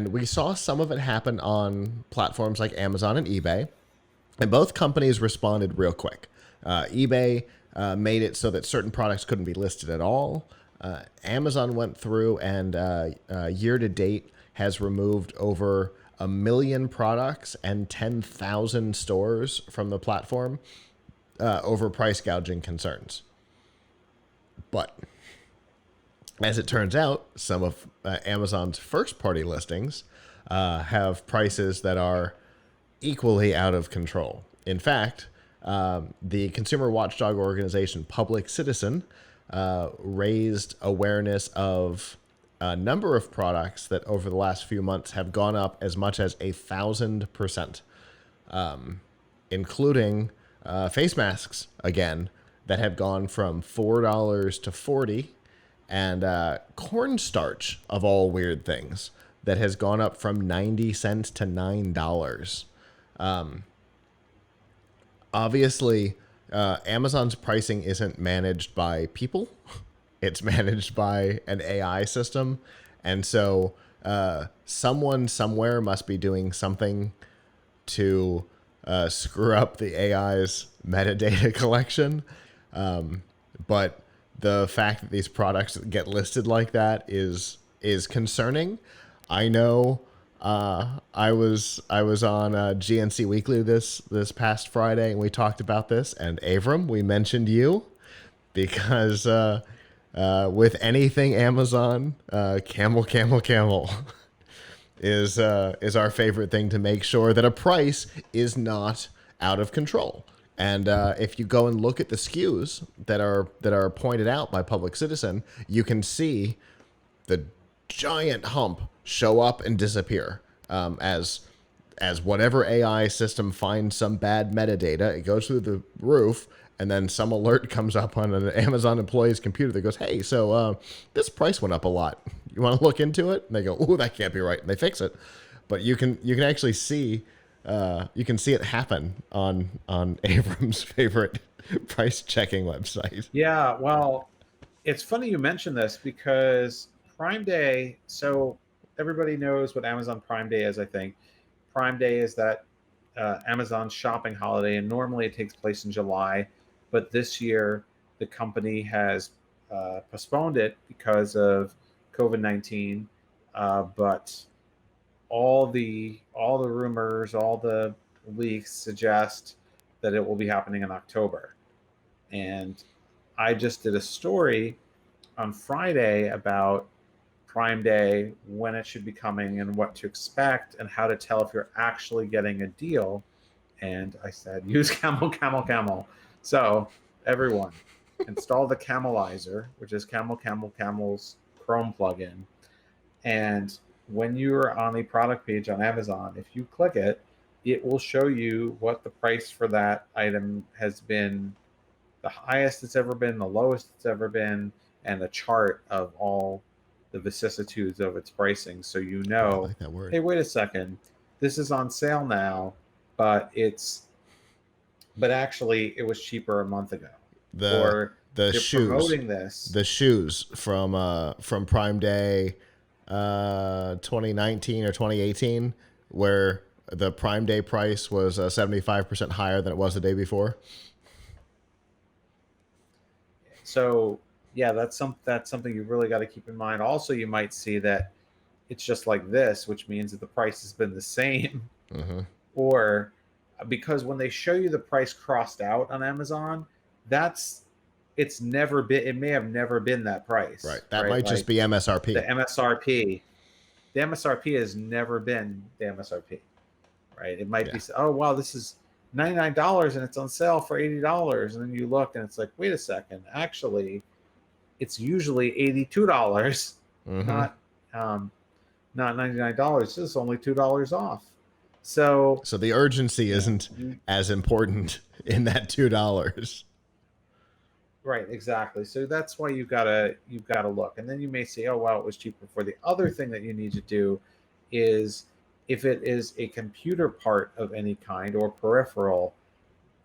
we saw some of it happen on platforms like Amazon and eBay. And both companies responded real quick. eBay made it so that certain products couldn't be listed at all. Amazon went through and year to date has removed over 1 million products and 10,000 stores from the platform over price gouging concerns. But as it turns out, some of Amazon's first-party listings have prices that are equally out of control. In fact, the consumer watchdog organization Public Citizen raised awareness of a number of products that over the last few months have gone up as much as 1,000%, including face masks, again, that have gone from $4 to $40, and cornstarch, of all weird things, that has gone up from 90 cents to $9. Obviously, Amazon's pricing isn't managed by people. It's managed by an AI system. And so someone somewhere must be doing something to screw up the AI's metadata collection. But the fact that these products get listed like that is concerning. I know I was on GNC Weekly this past Friday, and we talked about this. And Avram, we mentioned you because with anything Amazon, camel is our favorite thing to make sure that a price is not out of control. And if you go and look at the SKUs that are pointed out by Public Citizen, you can see the giant hump show up and disappear as whatever AI system finds some bad metadata. It goes through the roof, and then some alert comes up on an Amazon employee's computer that goes, "Hey, so this price went up a lot. You want to look into it?" And they go, "Ooh, that can't be right." And they fix it. But you can actually see. You can see it happen on Avram's favorite price checking website. Yeah, well, it's funny you mention this because Prime Day, so everybody knows what Amazon Prime Day is, I think. Prime Day is that Amazon shopping holiday, and normally it takes place in July. But this year, the company has postponed it because of COVID-19. But all the rumors, all the leaks suggest that it will be happening in October. And I just did a story on Friday about Prime Day, when it should be coming, and what to expect, and how to tell if you're actually getting a deal. And I said, use Camel, Camel, Camel. So everyone, install the Camelizer, which is Camel's Chrome plugin. And when you're on a product page on Amazon, if you click it, it will show you what the price for that item has been, the highest it's ever been, the lowest it's ever been, and a chart of all the vicissitudes of its pricing. So you know, I like that word. Hey, wait a second, this is on sale now, but actually it was cheaper a month ago. The shoes, promoting this. The shoes from Prime Day 2019 or 2018, where the Prime Day price was 75% higher than it was the day before. So yeah, that's something you really got to keep in mind. Also, you might see that it's just like this, which means that the price has been the same, or because when they show you the price crossed out on Amazon, it may have never been that price. Right. That might just be MSRP. The MSRP has never been the MSRP. Right. It might be, oh wow, this is $99 and it's on sale for $80, and then you look and it's like, wait a second, actually it's usually $82, not $99. This is only $2 off. So the urgency isn't as important in that $2. Right, exactly. So that's why you've got to look, and then you may say, oh wow, it was cheaper before. The other thing that you need to do is, if it is a computer part of any kind or peripheral,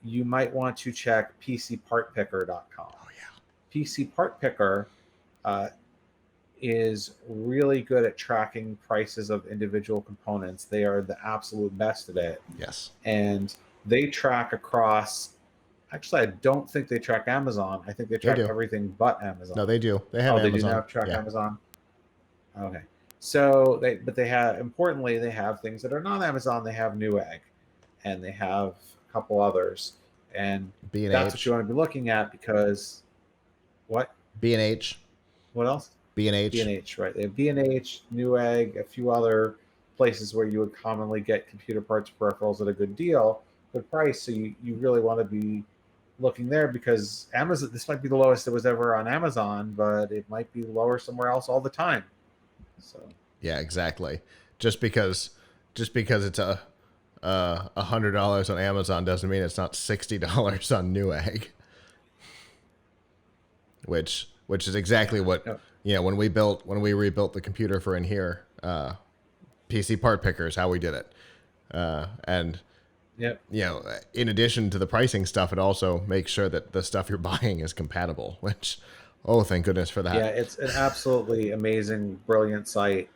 you might want to check PCPartPicker.com. Oh yeah. PC Part Picker is really good at tracking prices of individual components. They are the absolute best at it. Yes. And they track across. Actually, I don't think they track Amazon. I think they track everything but Amazon. No, they do. They have Amazon. They do now track Amazon. Okay. So they have things that are not Amazon. They have Newegg, and they have a couple others, and B&H. That's what you want to be looking at, because what? B&H. What else? B&H. B&H, right? They have B&H, Newegg, a few other places where you would commonly get computer parts, peripherals at a good deal, good price. So you really want to be looking there, because Amazon, this might be the lowest it was ever on Amazon, but it might be lower somewhere else all the time. So yeah, exactly. Just because it's $100 on Amazon doesn't mean it's not $60 on Newegg. Which is exactly what when we rebuilt the computer for in here, PC Part Picker is how we did it. And in addition to the pricing stuff, it also makes sure that the stuff you're buying is compatible, which, oh, thank goodness for that. Yeah, it's an absolutely amazing, brilliant site.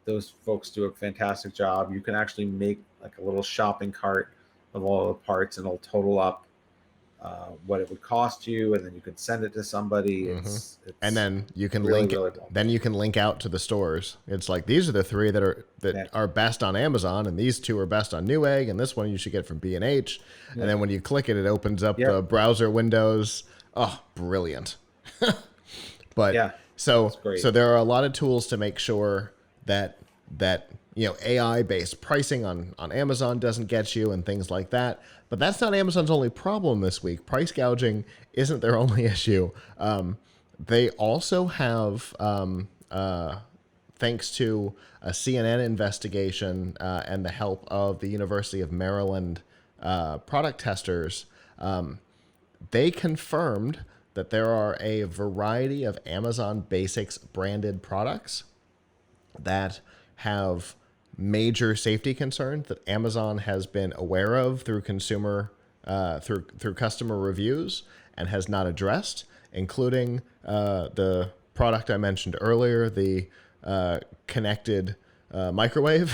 Those folks do a fantastic job. You can actually make like a little shopping cart of all the parts, and it'll total up what it would cost you, and then you can send it to somebody. It's and then you can really, link really then you can link out to the stores. It's like, these are the three that are best on Amazon, and these two are best on Newegg, and this one you should get from B&H. And then when you click it, it opens up the browser windows. Oh, brilliant. But so there are a lot of tools to make sure that AI based pricing on Amazon doesn't get you, and things like that. But that's not Amazon's only problem this week. Price gouging isn't their only issue. They also have, thanks to a CNN investigation and the help of the University of Maryland product testers, they confirmed that there are a variety of Amazon Basics branded products that have major safety concerns that Amazon has been aware of through customer reviews and has not addressed, including the product I mentioned earlier, the connected microwave.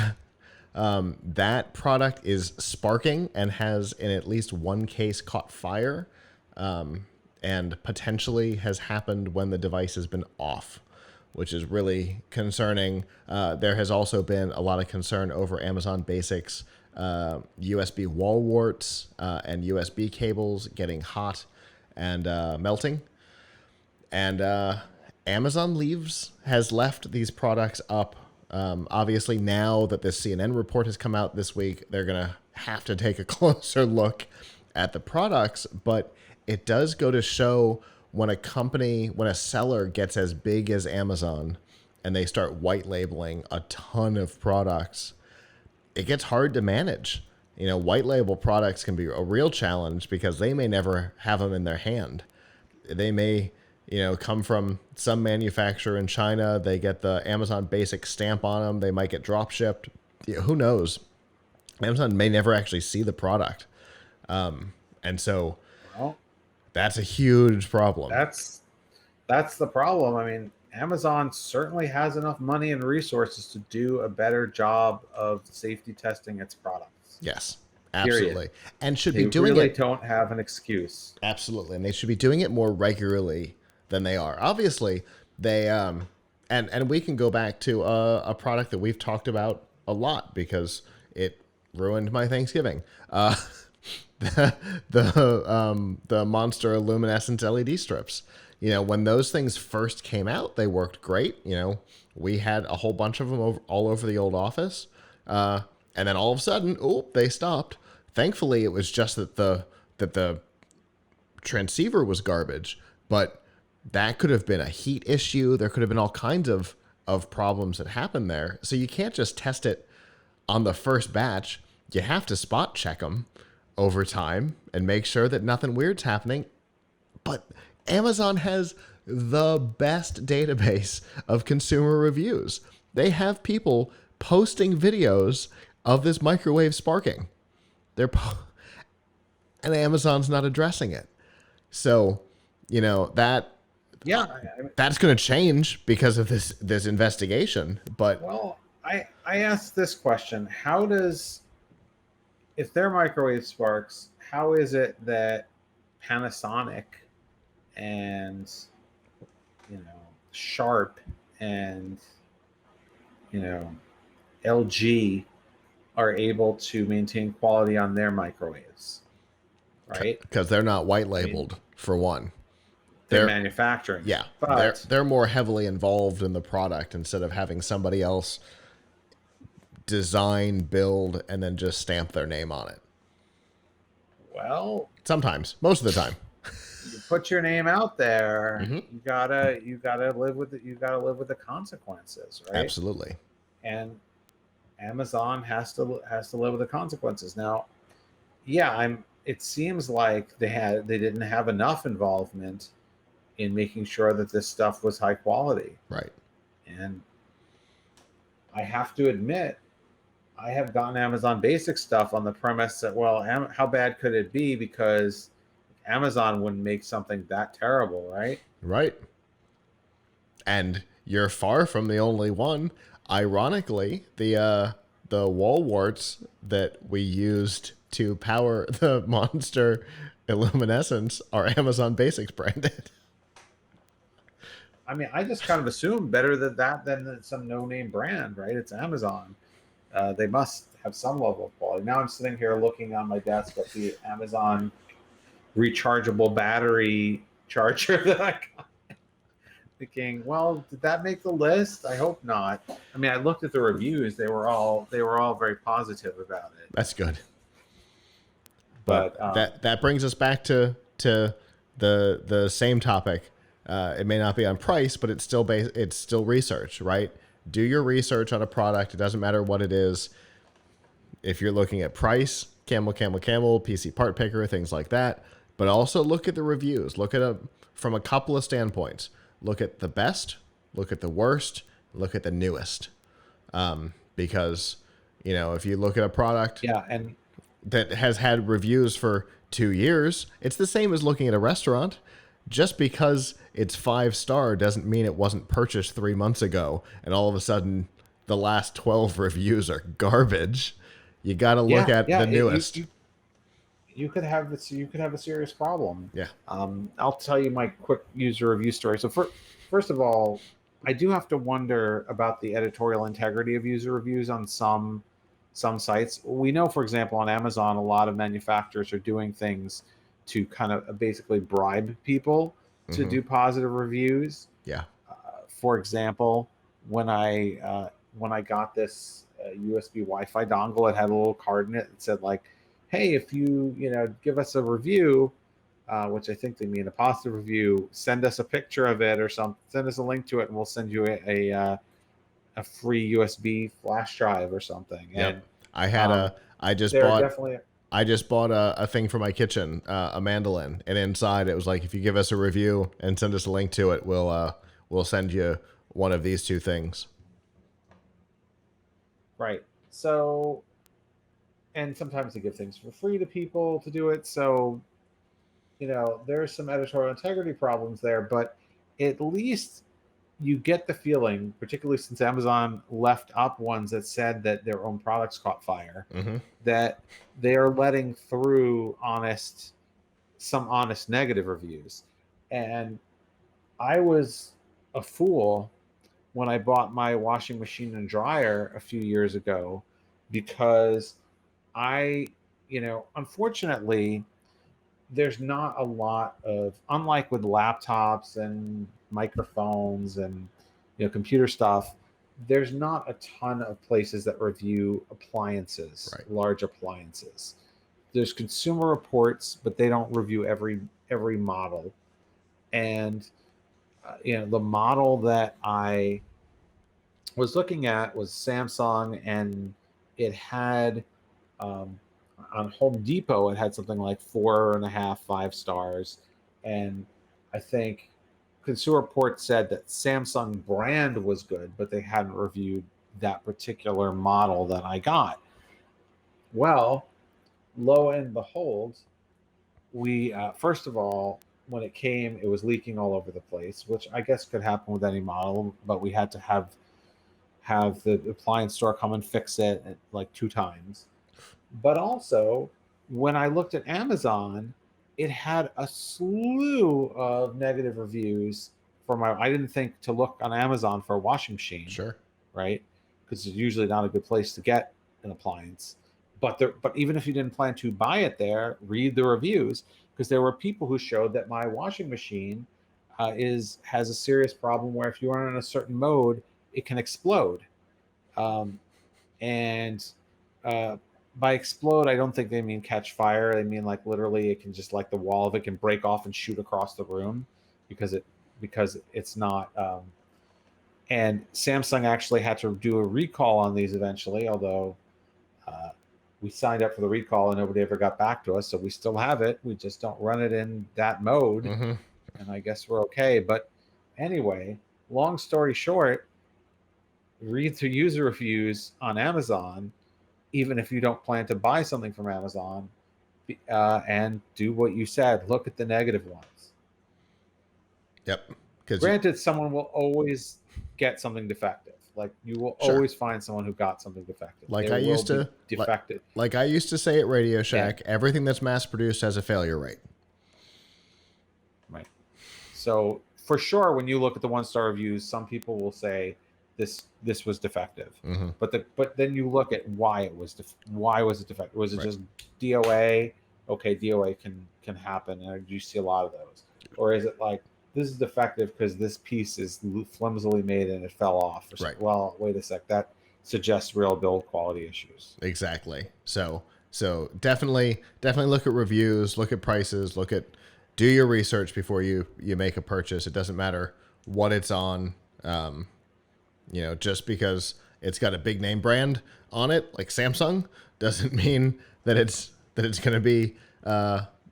That product is sparking and has in at least one case caught fire, and potentially has happened when the device has been off, which is really concerning. There has also been a lot of concern over Amazon Basics USB wall warts and USB cables getting hot and melting. And Amazon has left these products up. Obviously, now that this CNN report has come out this week, they're going to have to take a closer look at the products. But it does go to show when a seller gets as big as Amazon and they start white labeling a ton of products, it gets hard to manage. White label products can be a real challenge because they may never have them in their hand. They may, come from some manufacturer in China. They get the Amazon Basic stamp on them. They might get drop shipped. Who knows? Amazon may never actually see the product. And so Well, that's a huge problem. that's the problem. I mean, Amazon certainly has enough money and resources to do a better job of safety testing its products. Yes, absolutely. Period. And should They be doing really it. don't have an excuse. Absolutely. And they should be doing it more regularly than they are. Obviously, they and we can go back to a product that we've talked about a lot because it ruined my Thanksgiving. The Monster luminescent LED strips. When those things first came out, they worked great. We had a whole bunch of them all over the old office. And then all of a sudden, they stopped. Thankfully, it was just that the transceiver was garbage, but that could have been a heat issue. There could have been all kinds of problems that happened there. So you can't just test it on the first batch. You have to spot check them over time and make sure that nothing weird's happening. But Amazon has the best database of consumer reviews. They have people posting videos of this microwave sparking. And Amazon's not addressing it. So, that Yeah. that's going to change because of this investigation. But Well, I asked this question: if their microwave sparks, how is it that Panasonic and Sharp and LG are able to maintain quality on their microwaves, right? because they're not white labeled, for one. They're manufacturing. Yeah, but they're more heavily involved in the product instead of having somebody else design, build, and then just stamp their name on it. well, Sometimes, most of the time. you put your name out there, Mhm. you gotta live with it. You gotta live with the consequences, right? Absolutely. And Amazon has to live with the consequences. Now, yeah, it seems like they didn't have enough involvement in making sure that this stuff was high quality. Right. And I have to admit, I have gotten Amazon Basic stuff on the premise that, well, how bad could it be? Because Amazon wouldn't make something that terrible, right? Right. And you're far from the only one. Ironically, the wall warts that we used to power the Monster Illuminescence are Amazon Basics branded. I mean, I just kind of assume better than some no-name brand, right? It's Amazon. They must have some level of quality. Now I'm sitting here looking on my desk at the Amazon rechargeable battery charger that I got, thinking, well, did that make the list? I hope not. I mean, I looked at the reviews; they were all very positive about it. That's good. But that brings us back to the same topic. It may not be on price, but it's still research, right? Do your research on a product. It doesn't matter what it is. If you're looking at price, Camel, PC Part Picker, things like that. But also look at the reviews. Look at from a couple of standpoints. Look at the best, look at the worst, look at the newest. Because, if you look at a product and that has had reviews for 2 years, it's the same as looking at a restaurant. Just because it's 5-star doesn't mean it wasn't purchased 3 months ago, and all of a sudden the last 12 reviews are garbage. You got to look at the newest. You could have this. You could have a serious problem. Yeah. I'll tell you my quick user review story. So first of all, I do have to wonder about the editorial integrity of user reviews on some sites. We know, for example, on Amazon, a lot of manufacturers are doing things to kind of basically bribe people to do positive reviews. Yeah. for example, when I got this USB Wi-Fi dongle, it had a little card in it that said like, "Hey, if you give us a review," which I think they mean a positive review, send us a picture of it or something. Send us a link to it, and we'll send you a free USB flash drive or something. Yep. And I had I just bought a thing for my kitchen, a mandolin, and inside it was like, if you give us a review and send us a link to it, we'll send you one of these two things. Right. So, and sometimes they give things for free to people to do it. So, there's some editorial integrity problems there, but at least you get the feeling, particularly since Amazon left up ones that said that their own products caught fire, that they are letting through some honest negative reviews. And I was a fool when I bought my washing machine and dryer a few years ago, because unfortunately, there's not a lot of, unlike with laptops and microphones and computer stuff, there's not a ton of places that review appliances, right. Large appliances. There's Consumer Reports, but they don't review every model. And the model that I was looking at was Samsung, and it had on Home Depot, it had something like 4.5, 5 stars. And I think Consumer Reports said that Samsung brand was good, but they hadn't reviewed that particular model that I got. Well, lo and behold, we first of all, when it came, it was leaking all over the place, which I guess could happen with any model, but we had to have the appliance store come and fix it like 2 times. But also, when I looked at Amazon, it had a slew of negative reviews for I didn't think to look on Amazon for a washing machine. Sure. Right? Because it's usually not a good place to get an appliance. But even if you didn't plan to buy it there, read the reviews, because there were people who showed that my washing machine has a serious problem where if you run in a certain mode, it can explode. By explode, I don't think they mean catch fire. They mean like literally it can just, like, the wall of it can break off and shoot across the room because it's not. And Samsung actually had to do a recall on these eventually, although we signed up for the recall and nobody ever got back to us. So we still have it. We just don't run it in that mode. And I guess we're okay. But anyway, long story short, read the user reviews on Amazon, even if you don't plan to buy something from Amazon, and do what you said. Look at the negative ones. Yep. Granted, someone will always get something defective. Like, you will always find someone who got something defective. Like I used to say at Radio Shack, everything that's mass produced has a failure rate. Right. So for sure, when you look at the 1-star reviews, some people will say this was defective. But then you look at why was it defective? Was it just DOA? Okay, DOA can happen, and you see a lot of those. Or is it like, this is defective because this piece is flimsily made and it fell off? Well, wait a sec, that suggests real build quality issues. Exactly. So definitely look at reviews, look at prices, do your research before you make a purchase. It doesn't matter what it's on. Just because it's got a big name brand on it, like Samsung, doesn't mean that it's going to be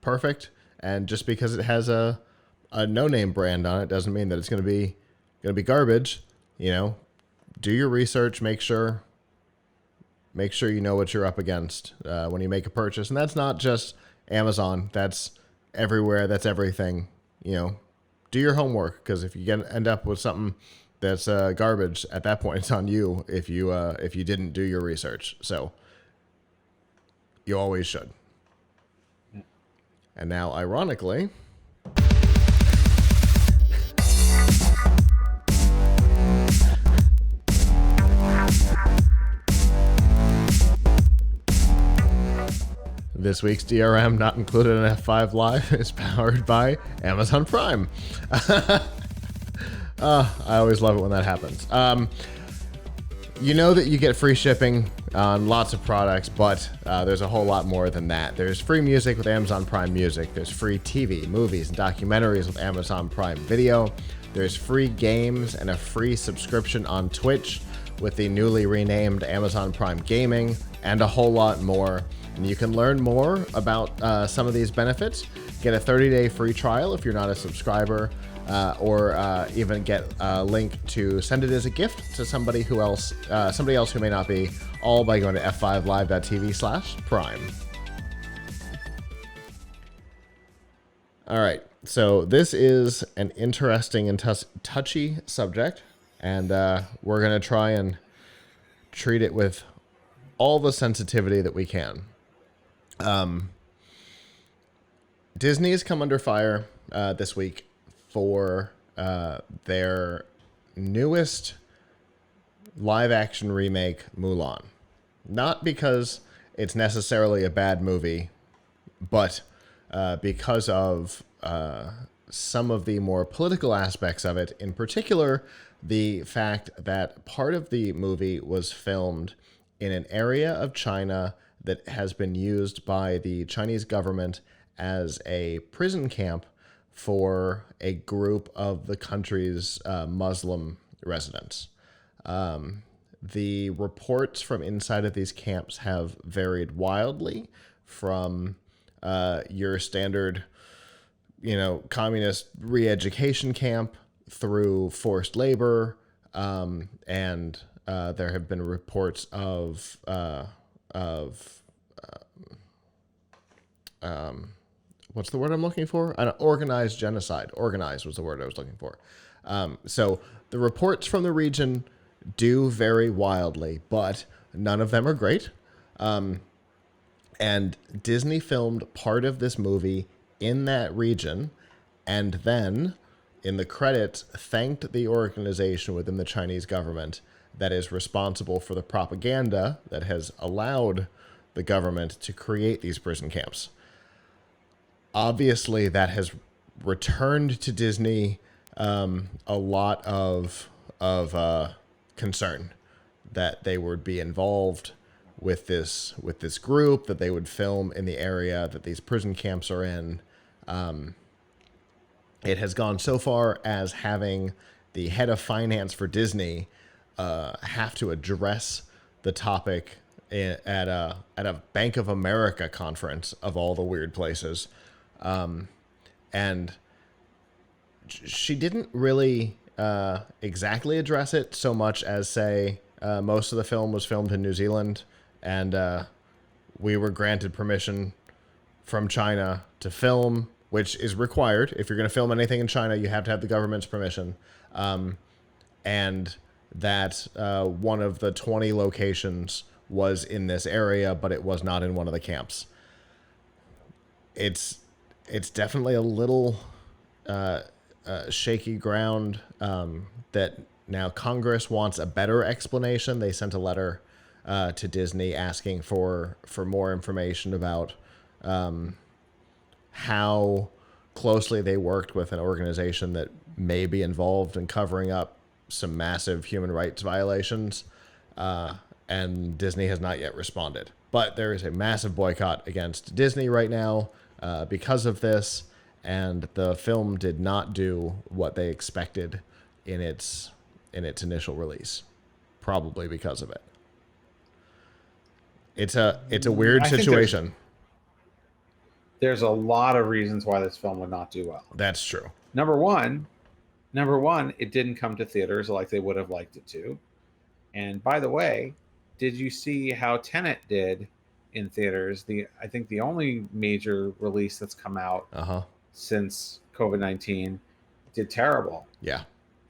perfect. And just because it has a no-name brand on it doesn't mean that it's going to be garbage. Do your research, make sure you know what you're up against when you make a purchase. And that's not just Amazon, that's everywhere, that's everything. Do your homework, because if you end up with something that's garbage, at that point it's on you if you didn't do your research. So you always should. And now, ironically, this week's DRM Not Included in F5 Live is powered by Amazon Prime. I always love it when that happens. You know that you get free shipping on lots of products, but there's a whole lot more than that. There's free music with Amazon Prime Music. There's free TV, movies, and documentaries with Amazon Prime Video. There's free games and a free subscription on Twitch with the newly renamed Amazon Prime Gaming, and a whole lot more. And you can learn more about some of these benefits. Get a 30-day free trial if you're not a subscriber, or even get a link to send it as a gift to somebody else who may not be, all by going to f5live.tv/prime. All right, so this is an interesting and touchy subject, and we're going to try and treat it with all the sensitivity that we can. Disney has come under fire this week for their newest live-action remake, Mulan. Not because it's necessarily a bad movie, but because of some of the more political aspects of it. In particular, the fact that part of the movie was filmed in an area of China that has been used by the Chinese government as a prison camp for a group of the country's Muslim residents. The reports from inside of these camps have varied wildly, from your standard, communist re-education camp through forced labor, and there have been reports of what's the word I'm looking for? Organized genocide. Organized was the word I was looking for. So the reports from the region do vary wildly, but none of them are great. And Disney filmed part of this movie in that region, and then in the credits thanked the organization within the Chinese government that is responsible for the propaganda that has allowed the government to create these prison camps. Obviously, that has returned to Disney a lot of concern that they would be involved with this group, that they would film in the area that these prison camps are in. It has gone so far as having the head of finance for Disney have to address the topic at a Bank of America conference, of all the weird places. And she didn't really exactly address it so much as say most of the film was filmed in New Zealand, and we were granted permission from China to film, which is required. If you're going to film anything in China, you have to have the government's permission. And that one of the 20 locations was in this area, but it was not in one of the camps. It's definitely a little shaky ground that now Congress wants a better explanation. They sent a letter to Disney asking for more information about how closely they worked with an organization that may be involved in covering up some massive human rights violations, and Disney has not yet responded. But there is a massive boycott against Disney right now because of this, and the film did not do what they expected in its initial release, probably because of it. It's a weird situation. There's a lot of reasons why this film would not do well. That's true. Number one, it didn't come to theaters like they would have liked it to. And by the way, did you see how Tenet did in theaters? I think the only major release that's come out since COVID-19 did terrible. Yeah.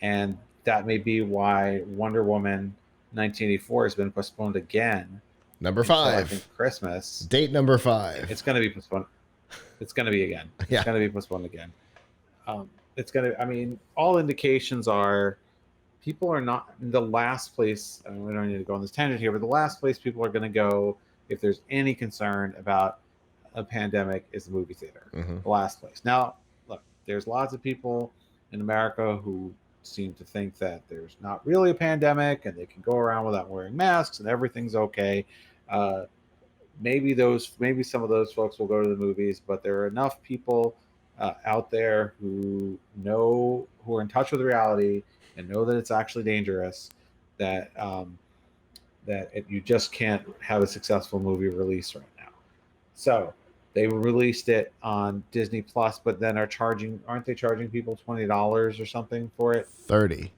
And that may be why Wonder Woman 1984 has been postponed again. Number 5. I think Christmas. Date number 5. It's going to be postponed. It's going to be again. Yeah. It's going to be postponed again. All indications are people are not in the last place. I mean, we don't need to go on this tangent here, but the last place people are going to go if there's any concern about a pandemic is the movie theater. Mm-hmm. The last place. Now, look, there's lots of people in America who seem to think that there's not really a pandemic and they can go around without wearing masks and everything's okay. Maybe some of those folks will go to the movies, but there are enough people out there who are in touch with reality and know that it's actually dangerous, that you just can't have a successful movie release right now. So they released it on Disney Plus, but then aren't they charging people $20 or something for it? $30.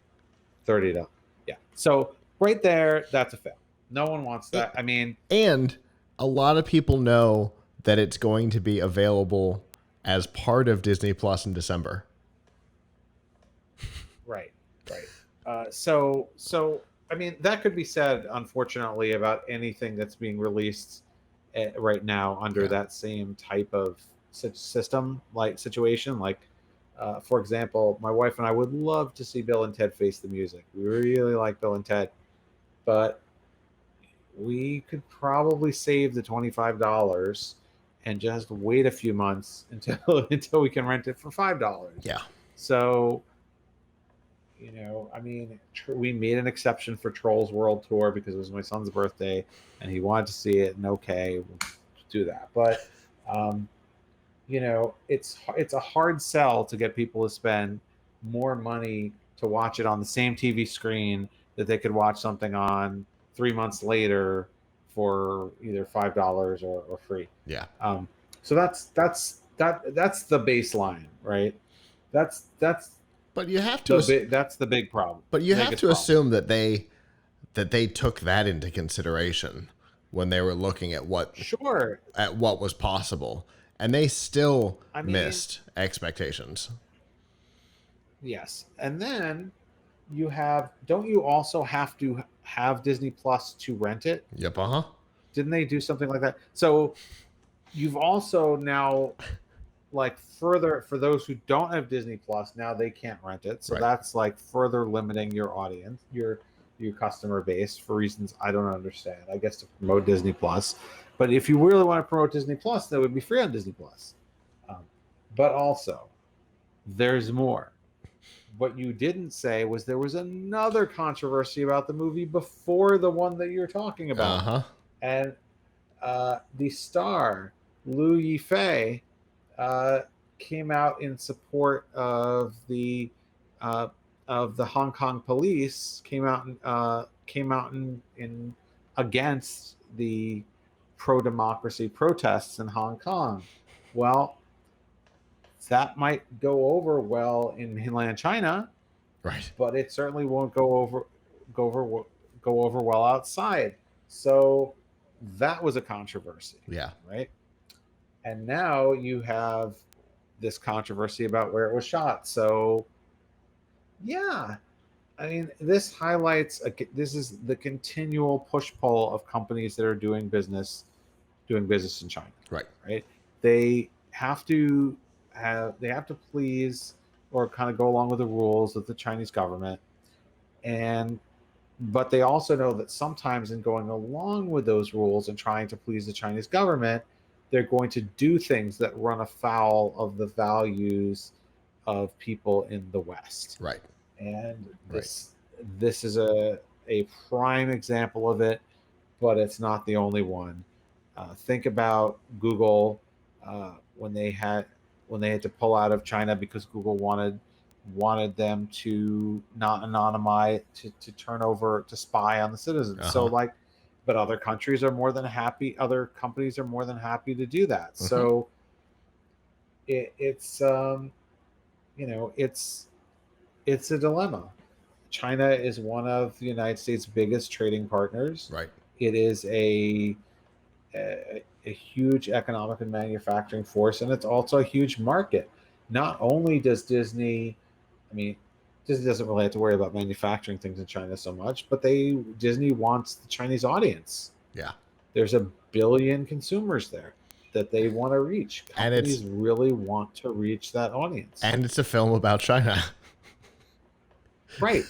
Yeah. So right there, that's a fail. No one wants that. I mean, and a lot of people know that it's going to be available as part of Disney Plus in December. Right. So I mean, that could be said, unfortunately, about anything that's being released right now under that same type of system, like situation. Like, for example, my wife and I would love to see Bill and Ted Face the Music. We really like Bill and Ted, but we could probably save the $25 and just wait a few months until we can rent it for $5. Yeah. So, I mean, we made an exception for Trolls World Tour because it was my son's birthday and he wanted to see it, and okay, we'll do that. But, it's a hard sell to get people to spend more money to watch it on the same TV screen that they could watch something on 3 months later for either $5 or free. Yeah. So that's the baseline, right? That's But you have to. That's the big problem. But you have to assume that they took that into consideration when they were looking at what was possible, and they still missed expectations. Yes, and then don't you also have to have Disney Plus to rent it? Yep. Didn't they do something like that? So you've also now, like, further, for those who don't have Disney Plus, now they can't rent it. So that's like further limiting your audience, your customer base, for reasons I don't understand. I guess to promote Disney Plus. But if you really want to promote Disney Plus, that would be free on Disney Plus. But also, there's more. What you didn't say was there was another controversy about the movie before the one that you're talking about. And the star, Liu Yifei, came out in support of the Hong Kong police, came out in against the pro-democracy protests in Hong Kong. Well, that might go over well in mainland China, right? But it certainly won't go over well outside. So that was a controversy. Yeah. Right. And now you have this controversy about where it was shot. So, yeah, I mean, this highlights this is the continual push-pull of companies that are doing business in China. Right. Right. They have to please or kind of go along with the rules of the Chinese government, but they also know that sometimes in going along with those rules and trying to please the Chinese government, they're going to do things that run afoul of the values of people in the West. Right. And this is a prime example of it, but it's not the only one. Think about Google when they had to pull out of China because Google wanted them to not anonymize, to turn over, to spy on the citizens. So but other countries are more than happy. Other companies are more than happy to do that. So it's a dilemma. China is one of the United States' biggest trading partners. Right. It is a huge economic and manufacturing force, and it's also a huge market. Not only does Disney doesn't really have to worry about manufacturing things in China so much, but Disney wants the Chinese audience. Yeah. There's 1 billion consumers there that they want to reach. Companies really want to reach that audience. And it's a film about China. Right.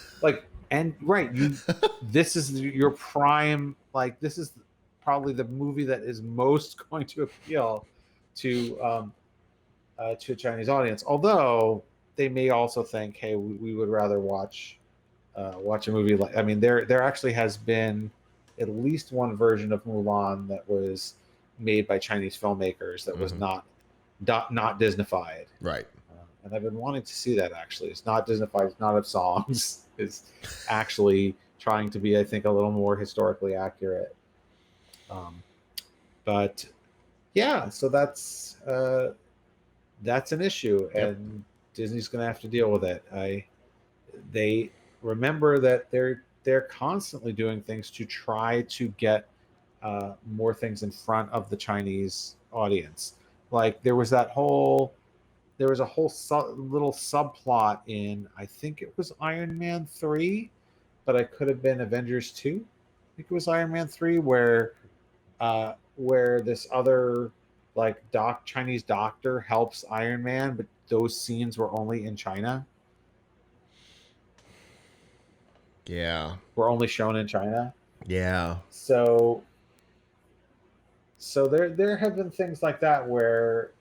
This is your prime, this is probably the movie that is most going to appeal to a Chinese audience. Although they may also think, hey, we would rather watch a movie like. I mean, there actually has been at least one version of Mulan that was made by Chinese filmmakers that was not Disneyfied. Right. And I've been wanting to see that actually. It's not Disneyfied. It's not of songs. It's actually trying to be, I think, a little more historically accurate. But yeah, so that's an issue, and Disney's going to have to deal with it. They remember that they're constantly doing things to try to get more things in front of the Chinese audience. Like there was a whole little subplot in, I think it was Iron Man 3, but it could have been Avengers 2. I think it was Iron Man 3 where this other like Chinese doctor helps Iron Man, but those scenes were only in China. Yeah. Were only shown in China. Yeah. So there have been things like that where,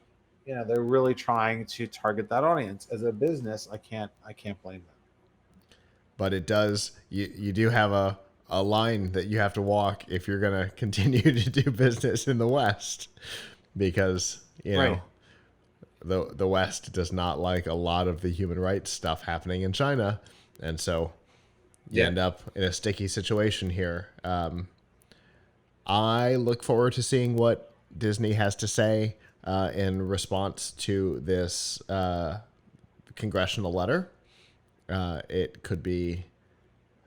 you know, they're really trying to target that audience. As a business, I can't blame them. But it does, you do have a line that you have to walk if you're going to continue to do business in the West, because, you know, the West does not like a lot of the human rights stuff happening in China. And so you end up in a sticky situation here. I look forward to seeing what Disney has to say in response to this congressional letter. It could be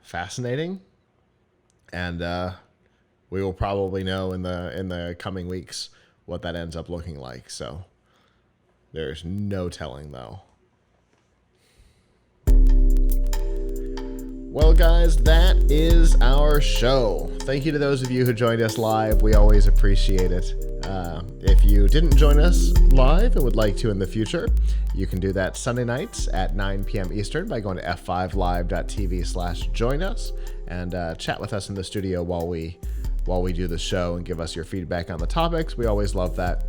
fascinating, and we will probably know in the coming weeks what that ends up looking like. So there's no telling, though. Well, guys, that is our show. Thank you to those of you who joined us live. We always appreciate it. If you didn't join us live and would like to in the future, you can do that Sunday nights at 9 p.m. Eastern by going to f5live.tv/join us and chat with us in the studio while we do the show and give us your feedback on the topics. We always love that.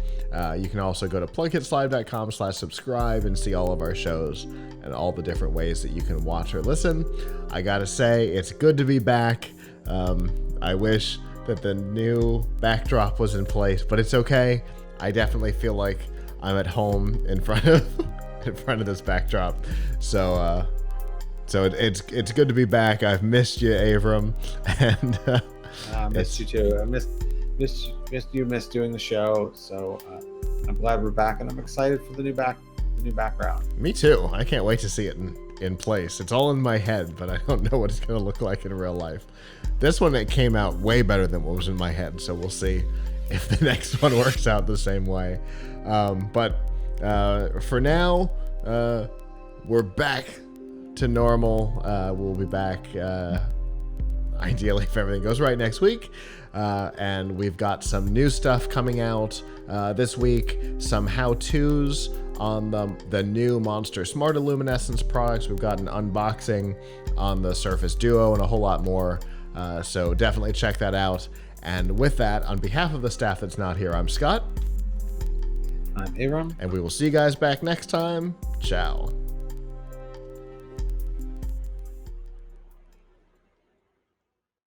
You can also go to PLUGHITZlive.com/subscribe and see all of our shows and all the different ways that you can watch or listen. I gotta say, it's good to be back. I wish that the new backdrop was in place, but it's okay. I definitely feel like I'm at home in front of this backdrop. So it's good to be back. I've missed you, Avram, and I missed you too. I missed doing the show. So I'm glad we're back, and I'm excited for the new background. Me too. I can't wait to see it in place. It's all in my head, but I don't know what it's going to look like in real life. This one, it came out way better than what was in my head, so we'll see if the next one works out the same way. But for now, we're back to normal. We'll be back, ideally, if everything goes right, next week. And we've got some new stuff coming out this week, some how-tos on the new Monster Smart Illuminescence products. We've got an unboxing on the Surface Duo and a whole lot more. So definitely check that out. And with that, on behalf of the staff that's not here, I'm Scott. I'm Avram. And we will see you guys back next time. Ciao.